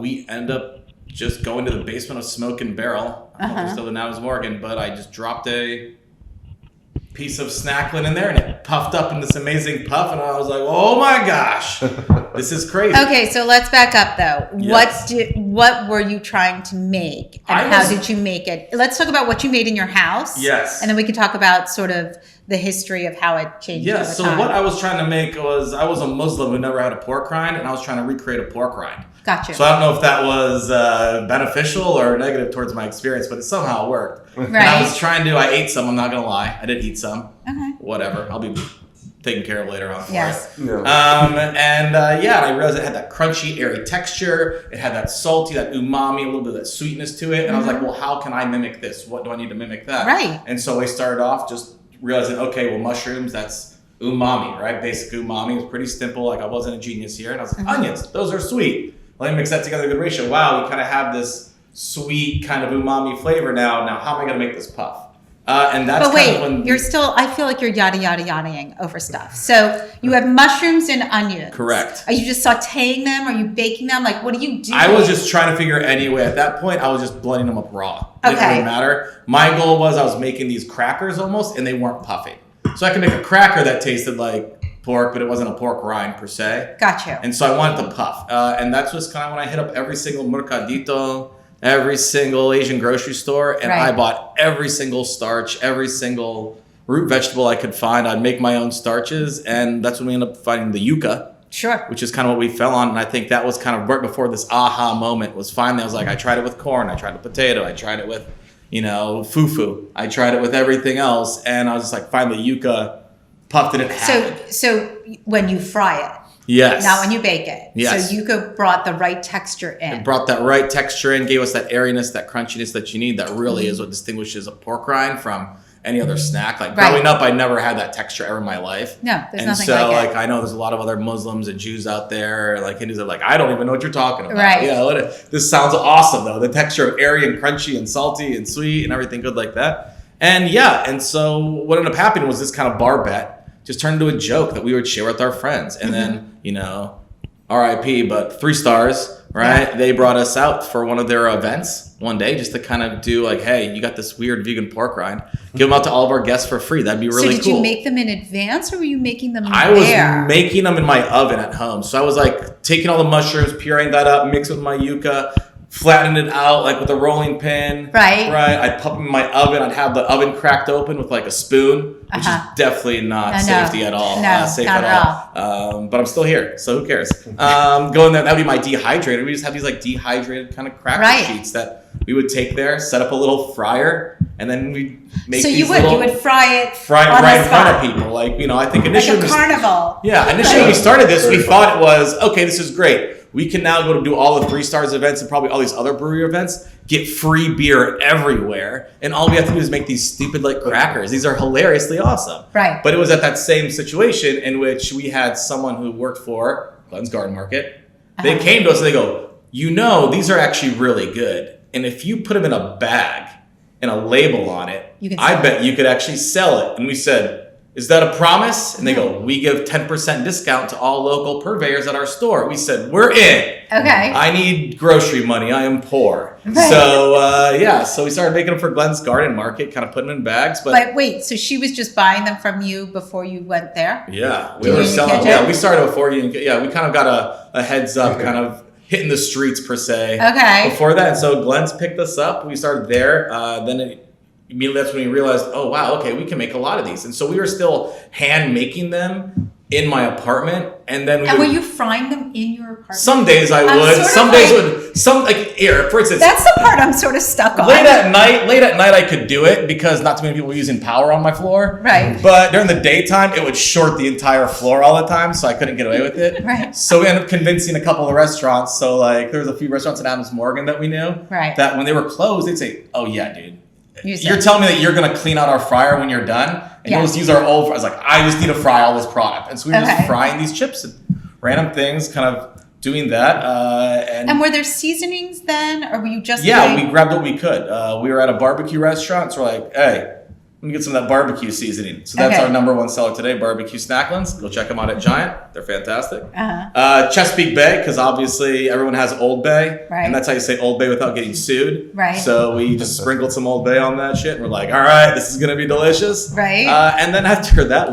we end up just going to the basement of Smoke and Barrel. I don't know if it's still in Adams Morgan, but I just dropped a piece of Snacklin in there and it puffed up in this amazing puff. And I was like, oh my gosh, this is crazy. Okay, so let's back up though. Yes. What were you trying to make, and how did you make it? Let's talk about what you made in your house. Yes. And then we can talk about sort of the history of how it changed. Yeah, over so time. what I was trying to make was, I was a Muslim who never had a pork rind, and I was trying to recreate a pork rind. Gotcha. So I don't know if that was beneficial or negative towards my experience, but it somehow worked. Right. And I was trying to, I ate some, I'm not going to lie. I did eat some. Okay. Whatever. I'll be taken care of later on for Yes. it. Yeah. And I realized it had that crunchy, airy texture. It had that salty, that umami, a little bit of that sweetness to it. And I was like, well, how can I mimic this? What do I need to mimic that? Right. And so I started off just realizing, okay, well, mushrooms, that's umami, right? Basic umami. It's pretty simple. Like, I wasn't a genius here. And I was like, onions, those are sweet. Let me mix that together in a good ratio. Wow, we kind of have this sweet kind of umami flavor now. Now, how am I going to make this puff? And that's But kind of wait, when... you're still, I feel like you're yada-ing over stuff. So you have mushrooms and onions. Correct. Are you just sauteing them? Are you baking them? Like, what do you do? I was just trying to figure any way. At that point, I was just blending them up raw. It didn't Okay. really matter. My goal was I was making these crackers almost, and they weren't puffy. So I could make a cracker that tasted like pork, but it wasn't a pork rind per se. Gotcha. And so I wanted to puff. And that's just kind of when I hit up every single mercadito, every single Asian grocery store, and Right. I bought every single starch, every single root vegetable I could find. I'd make my own starches, and that's when we ended up finding the yuca, Sure. which is kind of what we fell on. And I think that was kind of right before this aha moment was finally, I was like, I tried it with corn, I tried it with potato, I tried it with, fufu. I tried it with everything else, and I was just like, finally, yuca Puff didn't have it. So when you fry it, Yes. not when you bake it. Yes. So Yuka brought the right texture in. It brought that right texture in, gave us that airiness, that crunchiness that you need. That really is what distinguishes a pork rind from any other snack. Like growing up, I never had that texture ever in my life. No, there's and nothing so, like it. I know there's a lot of other Muslims and Jews out there, like Hindus, that are like, I don't even know what you're talking about. Right. Yeah, this sounds awesome though. The texture of airy and crunchy and salty and sweet and everything good like that. And so what ended up happening was this kind of bar bet just turned into a joke that we would share with our friends. And then, RIP, but 3 Stars, right? Yeah. They brought us out for one of their events one day just to kind of do like, hey, you got this weird vegan pork rind. Give them out to all of our guests for free. That'd be really cool. So did you make them in advance or were you making them I was making them in my oven at home. So I was like taking all the mushrooms, pureeing that up, mixing with my yuca, flattening it out like with a rolling pin. Right. I'd pop them in my oven. I'd have the oven cracked open with like a spoon, which is definitely not safety at all. No, safe not at all. But I'm still here, so who cares? Going there, that would be my dehydrator. We just have these like dehydrated kind of cracker sheets that we would take there, set up a little fryer, and then we'd make so these you would fry it right in front of people. Like, I think initially like a carnival. Yeah, initially when we started this, we thought it was, okay, this is great. We can now go to do all the 3 Stars events and probably all these other brewery events, get free beer everywhere, and all we have to do is make these stupid like crackers. These are hilariously awesome. Right. But it was at that same situation in which we had someone who worked for Glenn's Garden Market. They came to us and they go, these are actually really good. And if you put them in a bag and a label on it, I bet you could actually sell it. And we said, is that a promise? And they go, we give 10% discount to all local purveyors at our store. We said, we're in. Okay. I need grocery money. I am poor. Right. So, so we started making them for Glenn's Garden Market, kind of putting them in bags. But wait, so she was just buying them from you before you went there? Yeah. We were selling. Yeah, we started before you. Yeah, we kind of got a heads up, kind of hitting the streets per se. Okay. Before that. And so Glenn's picked us up. We started there. Immediately that's when we realized, oh, wow, okay, we can make a lot of these. And so we were still hand making them in my apartment. And then were you frying them in your apartment? Some days I would. Some days here, for instance. That's the part I'm sort of stuck on. Late at night I could do it because not too many people were using power on my floor. Right. But during the daytime, it would short the entire floor all the time, so I couldn't get away with it. Right. So we ended up convincing a couple of restaurants. So there was a few restaurants in Adams Morgan that we knew. Right. That when they were closed, they'd say, oh yeah, dude. You're telling me that you're going to clean out our fryer when you're done? And you'll just use our old... I was like, I just need to fry all this product. And so we were just frying these chips and random things, kind of doing that. And were there seasonings then? Or were you just... Yeah, we grabbed what we could. We were at a barbecue restaurant, so we're like, hey, let me get some of that barbecue seasoning. So that's our number one seller today, barbecue Snacklins. Go check them out at Giant. They're fantastic. Chesapeake Bay, because obviously everyone has Old Bay. Right. And that's how you say Old Bay without getting sued. Right. So we just sprinkled some Old Bay on that shit. And we're like, all right, this is going to be delicious. Right. And then after that,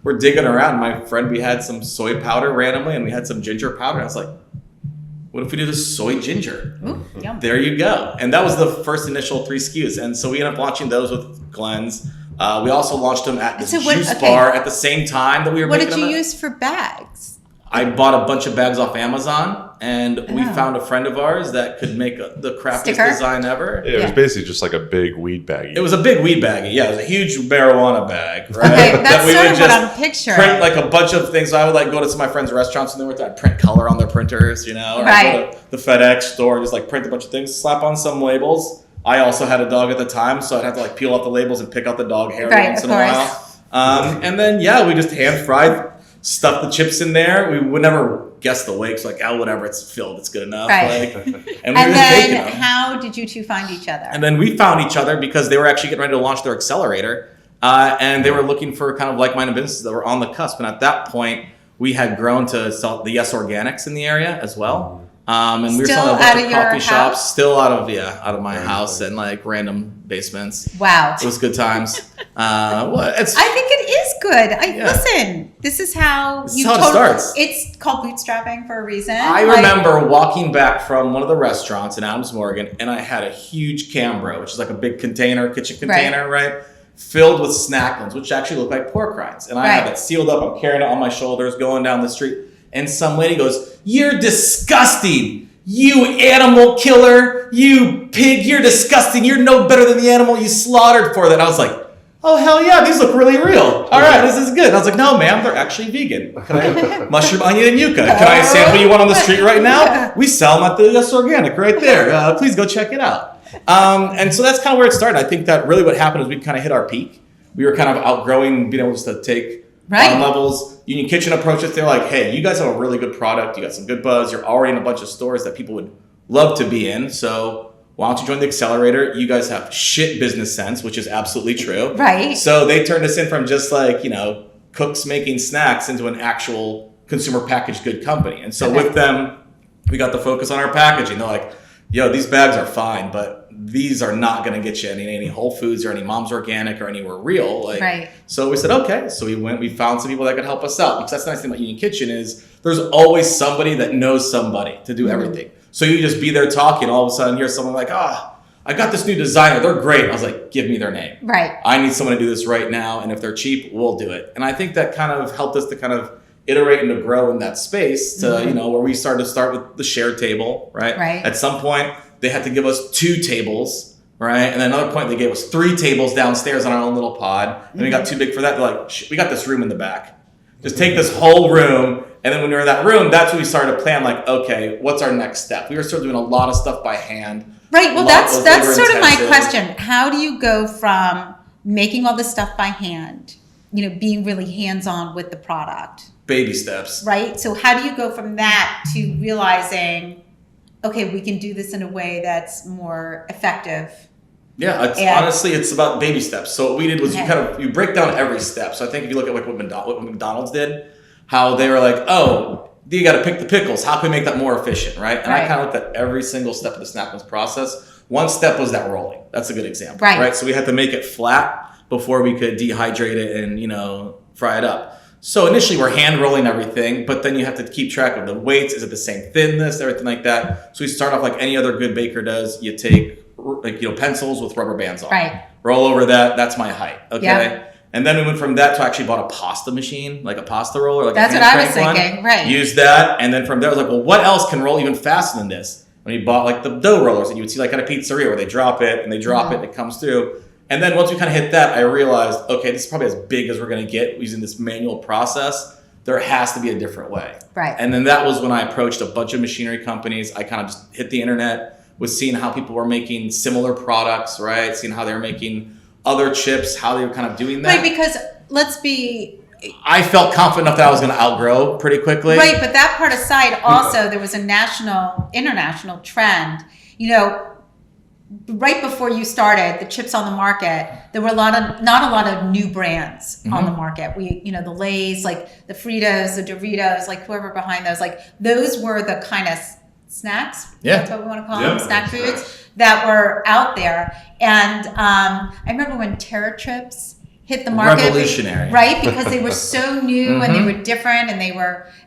we're digging around. My friend, we had some soy powder randomly, and we had some ginger powder. And I was like, what if we do this soy ginger? Ooh, yum. There you go. And that was the first initial 3 SKUs. And so we ended up launching those with Glenn's. We also launched them at the juice bar at the same time that we were making them. What did you use for bags? I bought a bunch of bags off Amazon, and we found a friend of ours that could make the crappiest design ever. Yeah, it was basically just like a big weed baggie. It was a big weed baggie. Yeah, it was a huge marijuana bag, right? Okay, that's sort of what I'm picturing. Print like a bunch of things. So I would like go to some of my friends' restaurants and they were to print color on their printers, or I'd go to the FedEx store and just like print a bunch of things, slap on some labels. I also had a dog at the time, so I'd have to like peel off the labels and pick out the dog hair once in a while. And then we just hand fried. Stuff the chips in there. We would never guess the weight. It's like, whatever, it's filled. It's good enough. Right. And then how did you two find each other? And then we found each other because they were actually getting ready to launch their accelerator. And they were looking for kind of like-minded businesses that were on the cusp. And at that point, we had grown to sell the Yes Organics in the area as well. And we were selling a bunch of coffee shops, still out of my house and like random basements. Wow. It was good times. I think it is good. Listen, this is how it starts. It's called bootstrapping for a reason. I remember walking back from one of the restaurants in Adams Morgan, and I had a huge Cambro, which is like a big kitchen container, right? Filled with Snacklins, which actually look like pork rinds. And I had it sealed up. I'm carrying it on my shoulders, going down the street. And some lady goes, "You're disgusting. You animal killer. You pig. You're disgusting. You're no better than the animal you slaughtered for that." I was like, oh, hell yeah, these look really real. All right, this is good. And I was like, no, ma'am, they're actually vegan. Can I have mushroom, onion, and yuca? Can I sample you one on the street right now? We sell them at the Yes Organic right there. Please go check it out. And so that's kind of where it started. I think that really what happened is we kind of hit our peak. We were kind of outgrowing being able to take bottom levels. Union Kitchen approached us. They're like, hey, you guys have a really good product. You got some good buzz. You're already in a bunch of stores that people would love to be in. So why don't you join the accelerator? You guys have shit business sense, which is absolutely true. Right. So they turned us in from just like, cooks making snacks into an actual consumer packaged good company. And so with them, we got the focus on our packaging. They're like, yo, these bags are fine, but these are not going to get you any Whole Foods or any Mom's Organic or anywhere real. So we said, okay. So we found some people that could help us out. Because that's the nice thing about Union Kitchen is there's always somebody that knows somebody to do everything. So you just be there talking, all of a sudden hear someone like, I got this new designer. They're great. I was like, give me their name. Right. I need someone to do this right now. And if they're cheap, we'll do it. And I think that kind of helped us to kind of iterate and to grow in that space to, where we started to start with the shared table, right? Right. At some point, they had to give us 2 tables, right? And then another point, they gave us 3 tables downstairs on our own little pod. And we got too big for that. They're like, we got this room in the back. Just take this whole room. And then when we were in that room, that's when we started to plan like, okay, what's our next step? We were still doing a lot of stuff by hand. Right. Well, that's sort of my question. How do you go from making all this stuff by hand, being really hands-on with the product? Baby steps. Right. So how do you go from that to realizing, okay, we can do this in a way that's more effective? Yeah, honestly, it's about baby steps. So what we did was you break down every step. So I think if you look at like what McDonald's did, how they were like, oh, you got to pick the pickles. How can we make that more efficient, right? And I kind of looked at every single step of the Snacklins process. One step was that rolling. That's a good example, right? So we had to make it flat before we could dehydrate it and, fry it up. So initially we're hand rolling everything, but then you have to keep track of the weights. Is it the same thinness, everything like that? So we start off like any other good baker does. You take pencils with rubber bands on. Right. Roll over that. That's my height. Okay. Yeah. And then we went from that to actually bought a pasta machine, like a pasta roller. Like that's what I was thinking. Right. Used that. And then from there I was like, well, what else can roll even faster than this? When you bought like the dough rollers that you would see like at a pizzeria where they drop it and they drop it and it comes through. And then once we kind of hit that, I realized, okay, this is probably as big as we're going to get using this manual process. There has to be a different way. Right. And then that was when I approached a bunch of machinery companies. I kind of just hit the internet, was seeing how people were making similar products, right? Seeing how they were making other chips, how they were kind of doing that. Right, because I felt confident enough that I was going to outgrow pretty quickly. Right, but that part aside, also there was a international trend. Right before you started the chips on the market, there were not a lot of new brands on the market. The Lay's, like the Fritos, the Doritos, like whoever behind those, like those were the kind of snacks. Yeah. That's what we want to call them, snack foods that were out there. And I remember when Terra Trips hit the market. Revolutionary. Right? Because they were so new and they were different and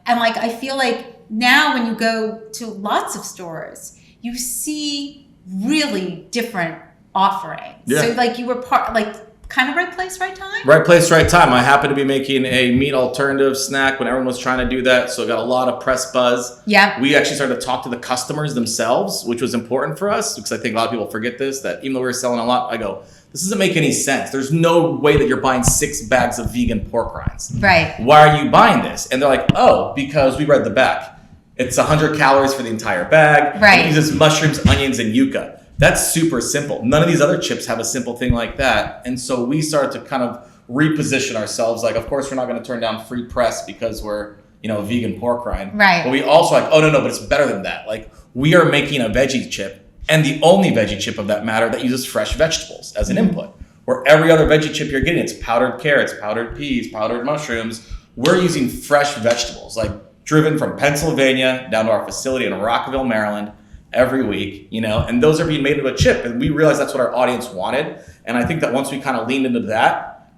I feel like now when you go to lots of stores, you see really different offerings. Yeah. So you were kind of right place, right time? Right place, right time. I happened to be making a meat alternative snack when everyone was trying to do that. So I got a lot of press buzz. Yeah. We actually started to talk to the customers themselves, which was important for us because I think a lot of people forget this, that even though we were selling a lot, I go, this doesn't make any sense. There's no way that you're buying 6 bags of vegan pork rinds. Right. Why are you buying this? And they're like, oh, because we read the back. It's 100 calories for the entire bag. Right. It uses mushrooms, onions, and yuca. That's super simple. None of these other chips have a simple thing like that. And so we started to kind of reposition ourselves. Like, of course, we're not going to turn down free press because we're, a vegan pork rind. Right. But we also but it's better than that. Like, we are making a veggie chip, and the only veggie chip of that matter that uses fresh vegetables as an input. Where every other veggie chip you're getting, it's powdered carrots, powdered peas, powdered mushrooms. We're using fresh vegetables, driven from Pennsylvania down to our facility in Rockville, Maryland, every week, and those are being made into a chip. And we realized that's what our audience wanted. And I think that once we kind of leaned into that,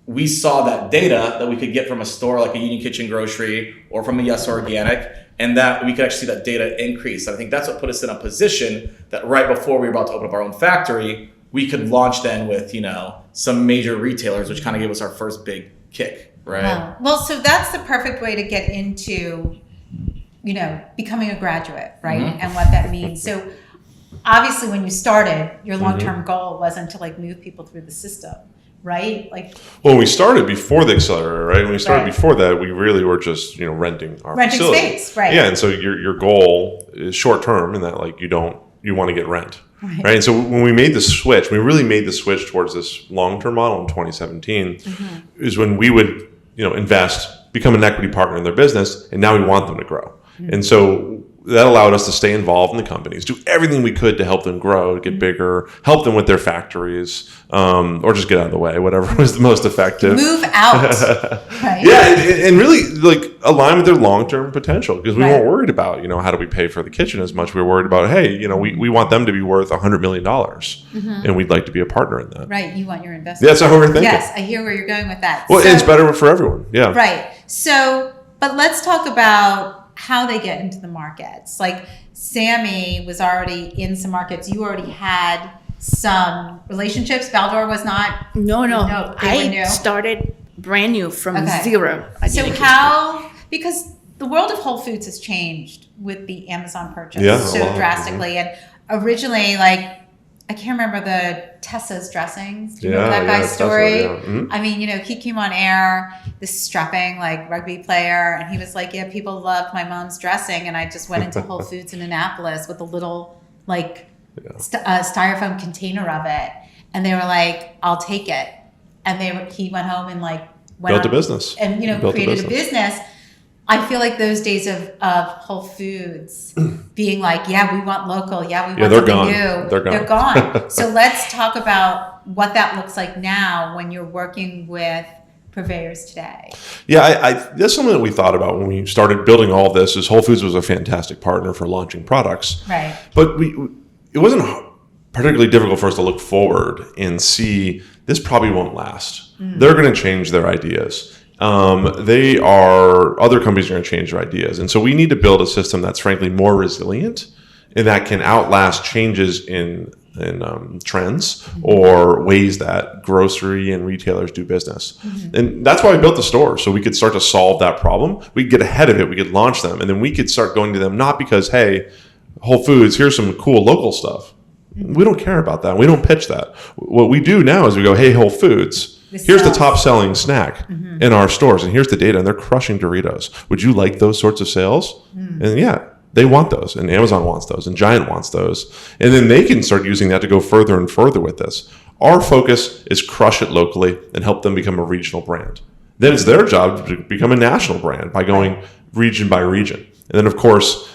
we saw that data that we could get from a store like a Union Kitchen Grocery or from a Yes Organic, and that we could actually see that data increase. And I think that's what put us in a position that right before we were about to open up our own factory, we could launch then with, some major retailers, which kind of gave us our first big kick, right? Wow. Well, so that's the perfect way to get into, becoming a graduate, right? And what that means. So obviously when you started, your long-term goal wasn't to move people through the system, right? Like Well, when we started before the accelerator, right? When we started Right. before that, we really were just, renting our renting facility. space, right? Yeah, and so your goal is short term in that like you want to get rent. Right. Right. And so when we made the switch, we really made the switch towards this long-term model in 2017 Mm-hmm. is when we would, invest, become an equity partner in their business, and now we want them to grow. Mm-hmm. And so that allowed us to stay involved in the companies, do everything we could to help them grow, to get Mm-hmm. bigger, help them with their factories, or just get out of the way, whatever was the most effective. Move out, right? Yeah, and really like align with their long-term potential because we Right. weren't worried about, how do we pay for the kitchen as much. We were worried about, hey, we want them to be worth $100 million and we'd like to be a partner in that. Right, you want your investment. Yeah, that's how we're thinking. Yes, I hear where you're going with that. Well, So- it's better for everyone. Yeah. Right. So, but let's talk about how they get into the markets. Like Samy was already in some markets. You already had some relationships. Baldor was not. No, they were I new. started brand new from Okay. zero. I So didn't because the world of Whole Foods has changed with the Amazon purchase Yeah, a so lot. drastically. And originally, I can't remember the Tessa's dressings. Do you remember Yeah, that guy's Tessa, story? yeah. Mhm. I mean, he came on air, this strapping rugby player, and he was like, yeah, people loved my mom's dressing. And I just went into Whole Foods in Annapolis with a little styrofoam container of it. And they were like, I'll take it. And he went home and went Built a on- business. and Built created a business. I feel like those days of Whole Foods being like, yeah, we want local, yeah, we want they're something gone. new. They're gone. gone. So let's talk about what that looks like now when you're working with purveyors today. Yeah, that's something that we thought about when we started building all of this. Is Whole Foods was a fantastic partner for launching products, Right. but it wasn't particularly difficult for us to look forward and see this probably won't last. They're going to change their ideas. Other companies are going to change their ideas, and so we need to build a system that's frankly more resilient and that can outlast changes in trends or ways that grocery and retailers do business. And that's why we built the store, so we could start to solve that problem. We could get ahead of it, we could launch them, and then we could start going to them not because, hey, Whole Foods, here's some cool local stuff. We don't care about that. We don't pitch that. What we do now is we go, hey, Whole Foods, here's the top selling snack in our stores, and here's the data, and they're crushing Doritos. Would you like those sorts of sales? And yeah, they want those, and Amazon wants those, and Giant wants those. And then they can start using that to go further and further with this. Our focus is crush it locally and help them become a regional brand. Then it's their job to become a national brand by going region by region. And then, of course,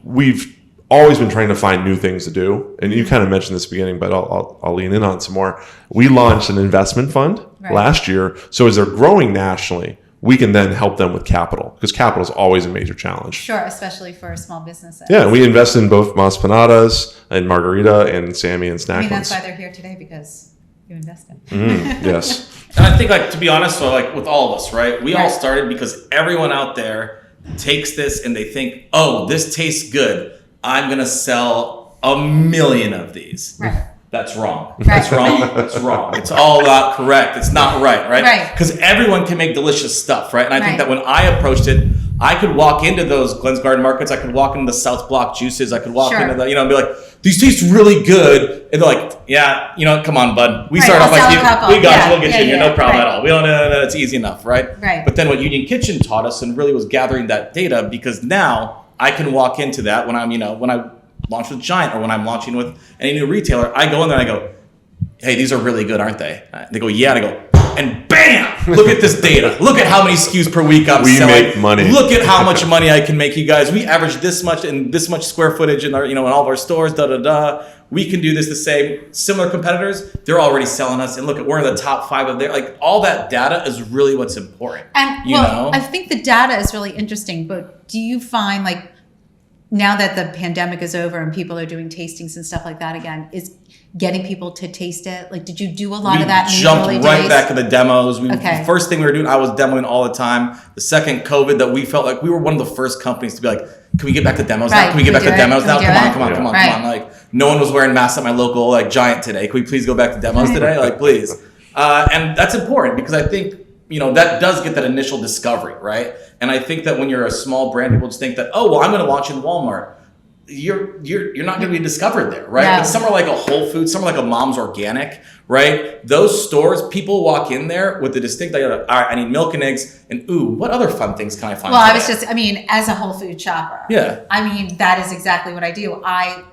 we've always been trying to find new things to do. And you kind of mentioned this at the beginning, but I'll lean in on some more. We launched an investment fund last year. So as they're growing nationally, we can then help them with capital, because capital is always a major challenge. Sure, especially for small businesses. Yeah, and we invest in both MasPanadas and Margarita and Samy and Snacklins. I mean, that's why they're here today, because you invested. Yes. And I think, to be honest, so with all of us, right? We all Right. started because everyone out there takes this and they think, oh, this tastes good. I'm going to sell 1 million of these. Right. That's wrong. Right. That's wrong. That's wrong. It's all not correct. It's not right, right? Right. Because everyone can make delicious stuff, right? And I think Right. that when I approached it, I could walk into those Glens Garden markets. I could walk into the South Block Juices. I could walk Sure. into the, and be like, these taste really good. And they're like, yeah, come on, bud. We Right, start I'll off like, sell a couple. we got Yeah, you. We'll get yeah, you in here. yeah. No problem Right. at all. We don't know. It's easy enough, right? Right. But then what Union Kitchen taught us and really was gathering that data, because now I can walk into that when I'm, when I launch with Giant or when I'm launching with any new retailer, I go in there and I go, hey, these are really good, aren't they? They go, yeah. And I go, and bam, look at this data. Look at how many SKUs per week I'm selling. We make money. Look at how much money I can make, you guys. We average this much and this much square footage in our, in all of our stores, We can do this the same. Similar competitors, they're already selling us. And look, we're in the top 5 of their, all that data is really what's important. And I think the data is really interesting, but do you find now that the pandemic is over and people are doing tastings and stuff like that again, is getting people to taste it? Did you do a lot of that in the early jumped right days? back to the demos. Okay. The first thing we were doing, I was demoing all the time. The second COVID, that we felt like we were one of the first companies to be like, can we get back to demos now? Right. Can we get back to demos now? Come on. Right. No one was wearing masks at my local Giant today. Can we please go back to demos today? Please. And that's important, because I think, that does get that initial discovery, right? And I think that when you're a small brand, people just think that, oh, well, I'm going to launch in Walmart. you're not going to be discovered there, right? Yeah. But somewhere like a Whole Foods, somewhere like a Mom's Organic, right? Those stores, people walk in there with the distinct idea of, all right, I need milk and eggs, and ooh, what other fun things can I find? Well, today? as a Whole Food shopper, Yeah. that is exactly what I do. I'm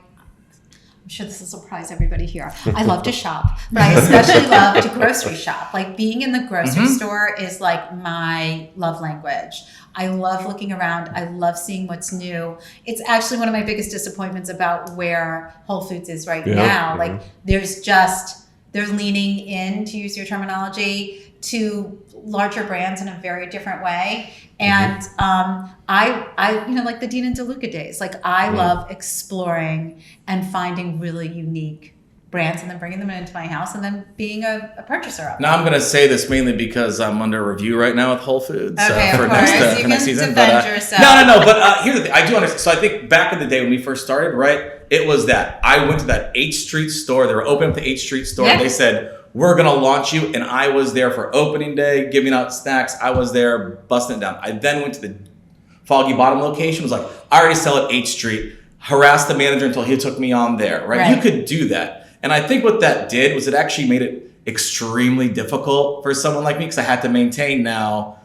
sure this will surprise everybody here. I love to shop, but I especially love to grocery shop. Like being in the grocery store is like my love language. I love looking around. I love seeing what's new. It's actually one of my biggest disappointments about where Whole Foods is right now. Like they're leaning in, to use your terminology, to larger brands in a very different way. And I like the Dean and DeLuca days. Like I love exploring and finding really unique brands and then bringing them into my house and then being a purchaser of them. Now I'm going to say this mainly because I'm under review right now with Whole Foods for next season. Defend yourself. No. But here's the thing. I do understand. So I think back in the day when we first started, right, it was that I went to that H Street store. They were opening up the H Street store. And they said, we're going to launch you. And I was there for opening day, giving out snacks. I was there busting it down. I then went to the Foggy Bottom location. Was like, I already sell at H Street. Harassed the manager until he took me on there, right? You could do that. And I think what that did was it actually made it extremely difficult for someone like me because I had to maintain now,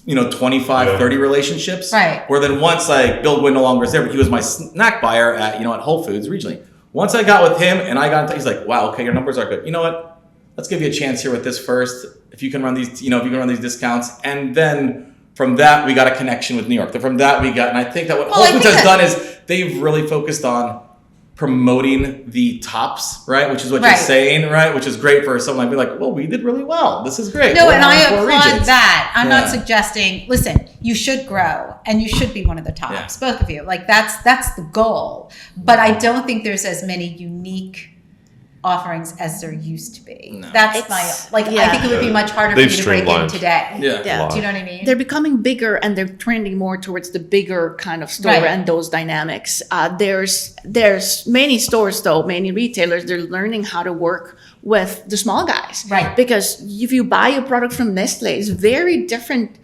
25, 30 relationships. Right. Where then once Bill Gwynn no longer was there, but he was my snack buyer at Whole Foods regionally. Once I got with him and I got in touch, he's like, wow, okay, your numbers are good. You know what? Let's give you a chance here with this first. If you can run these, run these discounts. And then from that, we got a connection with New York. Then from that, and I think that what Whole Foods has done is they've really focused on promoting the tops, right? Which is what you're saying, right? Which is great for someone like me, like, well, we did really well. This is great. No, and I applaud that. I'm not suggesting, listen, you should grow and you should be one of the tops, both of you. Like that's the goal. But I don't think there's as many unique offerings as there used to be. No. That's I think it would be much harder for you to break in today. Yeah. Do you know what I mean? They're becoming bigger and they're trending more towards the bigger kind of store and those dynamics. There's many stores though, many retailers, they're learning how to work with the small guys. Right. Because if you buy a product from Nestle, it's very different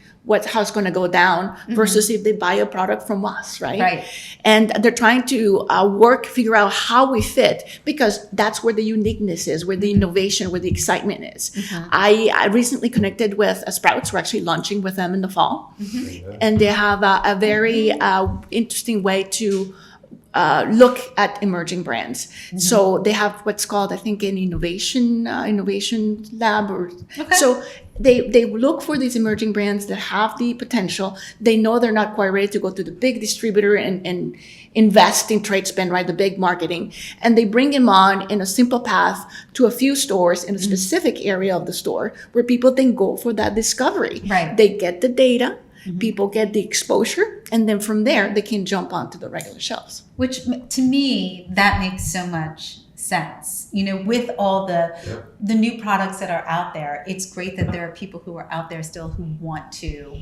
how it's going to go down versus if they buy a product from us, right? Right. And they're trying to figure out how we fit because that's where the uniqueness is, where the innovation, where the excitement is. I recently connected with Sprouts. We're actually launching with them in the fall. And they have a very interesting way to look at emerging brands. So they have what's called, I think, an innovation lab. So they look for these emerging brands that have the potential. They know they're not quite ready to go to the big distributor and invest in trade spend, right? The big marketing. And they bring them on in a simple path to a few stores in a specific area of the store where people then go for that discovery. Right. They get the data. People get the exposure, and then from there, they can jump onto the regular shelves. Which, to me, that makes so much sense. With all the new products that are out there, it's great that there are people who are out there still who want to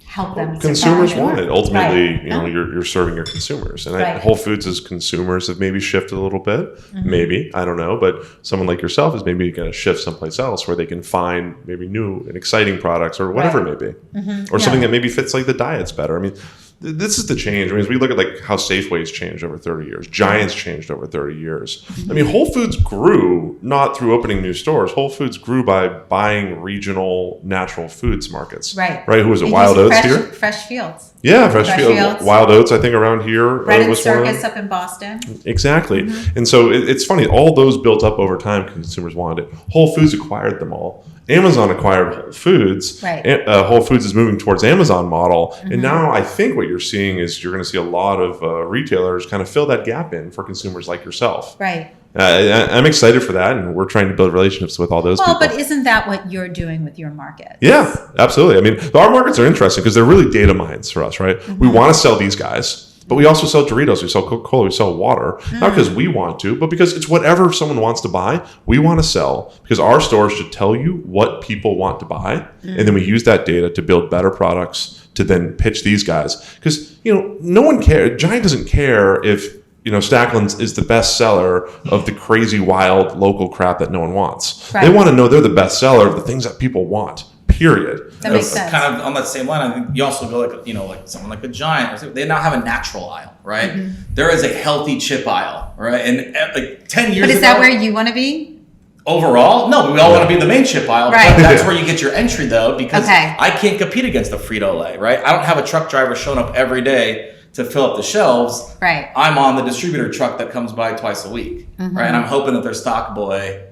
help them. Consumers want it. Ultimately, you're serving your consumers. And Whole Foods as consumers have maybe shifted a little bit. Maybe, I don't know. But someone like yourself is maybe going to shift someplace else where they can find maybe new and exciting products or whatever it may be. Or something that maybe fits like the diets better. I mean, this is the change. I mean, as we look at how Safeway's changed over 30 years, Giant's changed over 30 years. I mean, Whole Foods grew not through opening new stores. Whole Foods grew by buying regional natural foods markets. Right. Who was it? Wild Oats here? Fresh Fields. Yeah, Fresh Fields. Wild Oats, I think, around here. Bread and Circus up in Boston. Exactly. And so it's funny. All those built up over time. Consumers wanted it. Whole Foods acquired them all. Amazon acquired Whole Foods. Right. Whole Foods is moving towards Amazon model. And now I think what you're seeing is you're going to see a lot of retailers kind of fill that gap in for consumers like yourself. Right. I'm excited for that, and we're trying to build relationships with all those people. Well, but isn't that what you're doing with your market? Yeah, absolutely. I mean, our markets are interesting because they're really data mines for us, right? We want to sell these guys, but we also sell Doritos, we sell Coca-Cola, we sell water, not because we want to, but because it's whatever someone wants to buy, we want to sell because our stores should tell you what people want to buy, and then we use that data to build better products to then pitch these guys. Because, no one cares. Giant doesn't care if Snacklins is the best seller of the crazy, wild, local crap that no one wants. Right. They want to know they're the best seller of the things that people want. period. That makes sense. Kind of on that same line, I think you also go like someone like a Giant. They now have a natural aisle, right? Mm-hmm. There is a healthy chip aisle, right? And like 10 years ago. But is that where you want to be? Overall, no, we all want to be the main chip aisle. Right. But that's where you get your entry, though, because Okay. I can't compete against the Frito-Lay, right? I don't have a truck driver showing up every day to fill up the shelves. Right. I'm on the distributor truck that comes by twice a week, right? And I'm hoping that their stock boy,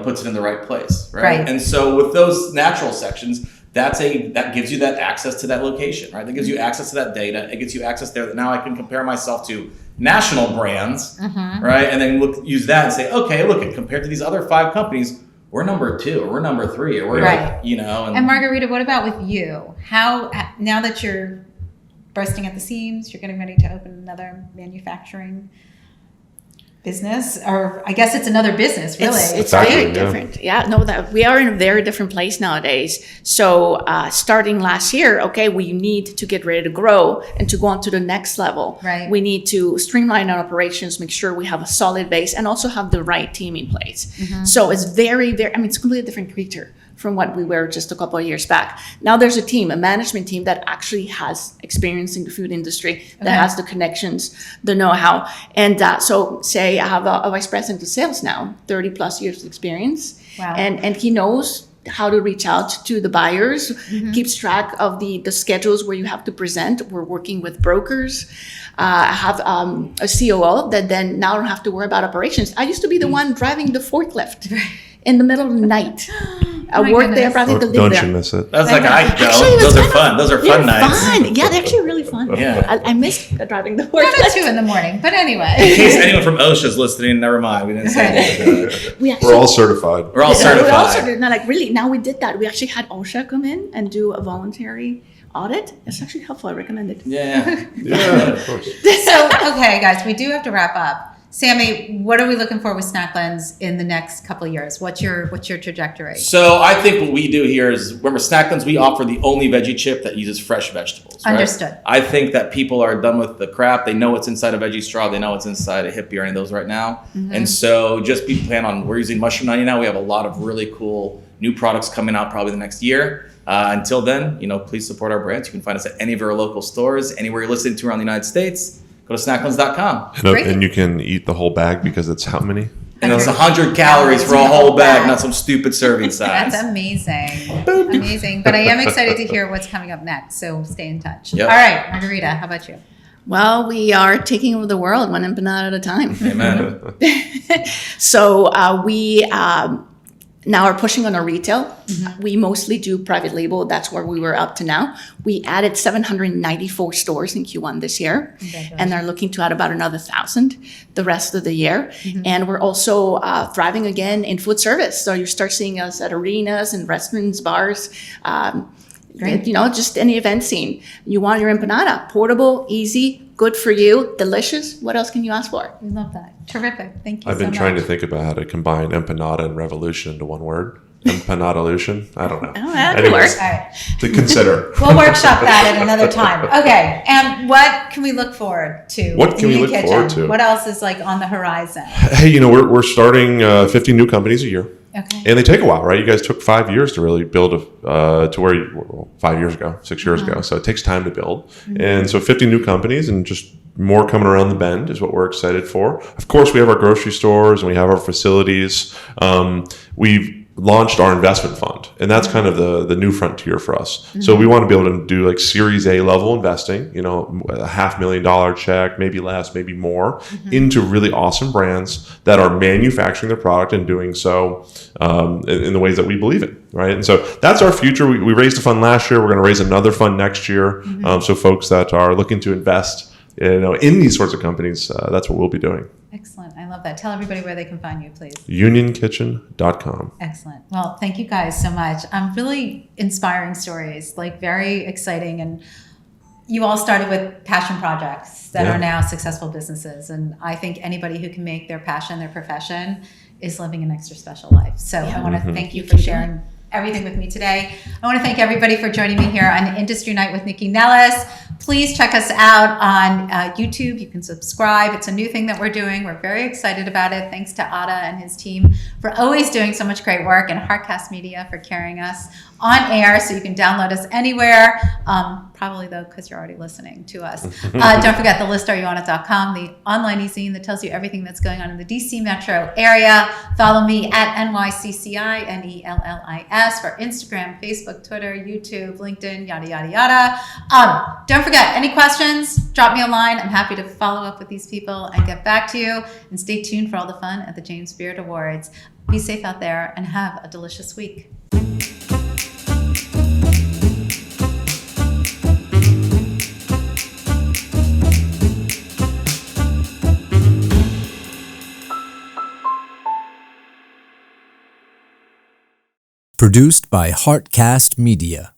puts it in the right place, right? Right. And so with those natural sections, that gives you that access to that location, right? That gives you access to that data. It gives you access there that now I can compare myself to national brands, right? And then use that and say, okay, look, compared to these other 5 companies, we're number 2 or we're number 3 or we're Right. And Margarita, what about with you? How, now that you're bursting at the seams, you're getting ready to open another manufacturing business, or I guess it's another business, really. It's Factory, very yeah. different. That we are in a very different place nowadays. So starting last year, okay, we need to get ready to grow and to go on to the next level. Right. We need to streamline our operations, make sure we have a solid base, and also have the right team in place. So it's very, very, it's a completely different creature from what we were just a couple of years back. Now there's a management team that actually has experience in the food industry, that has the connections, the know-how. And so say I have a vice president of sales now, 30 plus years of experience. Wow. And he knows how to reach out to the buyers, keeps track of the schedules where you have to present. We're working with brokers. I have a COO that then now don't have to worry about operations. I used to be the one driving the forklift in the middle of the night. I my worked there, goodness. probably to live Don't there. you miss it? that's like I go. Actually, it was Those are kind of- fun. Those are fun nights. Fun. Yeah, they're actually really fun. Yeah. I miss driving the Not at forklift. 2 in the morning, but anyway. In case anyone from OSHA's listening, never mind. We didn't say that. We We're all certified. We're all We're certified. all certified. No, like really, now we did that. We actually had OSHA come in and do a voluntary audit. It's actually helpful. I recommend it. Yeah. Yeah, of course. So, okay, guys, we do have to wrap up. Sammy, what are we looking for with Snacklins in the next couple of years? What's your trajectory? So I think what we do here is, remember, Snacklins, we offer the only veggie chip that uses fresh vegetables. Right? Understood. I think that people are done with the crap. They know what's inside a veggie straw. They know what's inside a hippie or any of those right now. And so just be plan on, we're using mushroom 90 now. We have a lot of really cool new products coming out probably the next year. Until then, please support our brands. You can find us at any of our local stores, anywhere you're listening to around the United States. Go to snacklins.com. Great. And you can eat the whole bag because it's how many? And it's 100 calories for a whole bag, not some stupid serving size. That's amazing. Amazing. But I am excited to hear what's coming up next, so stay in touch. Yep. All right, Margarita, how about you? Well, we are taking over the world one empanada at a time. Amen. So we now are pushing on our retail. We mostly do private label. That's where we were up to now. We added 794 stores in Q1 this year, and are looking to add about another 1,000 the rest of the year. And we're also thriving again in food service. So you start seeing us at arenas and restaurants, bars, Great. just any event scene. You want your empanada, portable, easy, good for you, delicious. What else can you ask for? We love that. Terrific. Thank you I've been so trying much. to think about how to combine empanada and revolution into one word. Empanadolution? I don't know. Oh, that could Anyways, work. All right. to consider. We'll workshop that at another time. Okay. And what can we look forward to? What can we in look Kitchen? forward to? What else is like on the horizon? Hey, we're starting 50 new companies a year. Okay. And they take a while, right? You guys took 5 years to really build to where you, 5 years ago, 6 years ago. So it takes time to build. And so 50 new companies and just more coming around the bend is what we're excited for. Of course, we have our grocery stores and we have our facilities. We've launched our investment fund, and that's kind of the new frontier for us. So we want to be able to do like Series A level investing, a $500,000 check, maybe less, maybe more, into really awesome brands that are manufacturing their product and doing so in the ways that we believe in, right? And so that's our future. We raised a fund last year. We're going to raise another fund next year. So folks that are looking to invest in these sorts of companies, that's what we'll be doing. Excellent. I love that. Tell everybody where they can find you, please. UnionKitchen.com. Excellent. Well, thank you guys so much. Really inspiring stories, like very exciting. And you all started with passion projects that are now successful businesses. And I think anybody who can make their passion their profession is living an extra special life. So I want to thank you for sharing everything with me today. I want to thank everybody for joining me here on Industry Night with Nycci Nellis. Please check us out on YouTube. You can subscribe. It's a new thing that we're doing. We're very excited about it. Thanks to Ada and his team for always doing so much great work, and Heartcast Media for carrying us on air, so you can download us anywhere. Probably though, because you're already listening to us. Don't forget the listaryouwantit.com, the online e-zine that tells you everything that's going on in the DC metro area. Follow me at NYCCINELLIS for Instagram, Facebook, Twitter, YouTube, LinkedIn, yada, yada, yada. Don't forget, any questions, drop me a line. I'm happy to follow up with these people and get back to you. And stay tuned for all the fun at the James Beard Awards. Be safe out there and have a delicious week. Produced by Heartcast Media.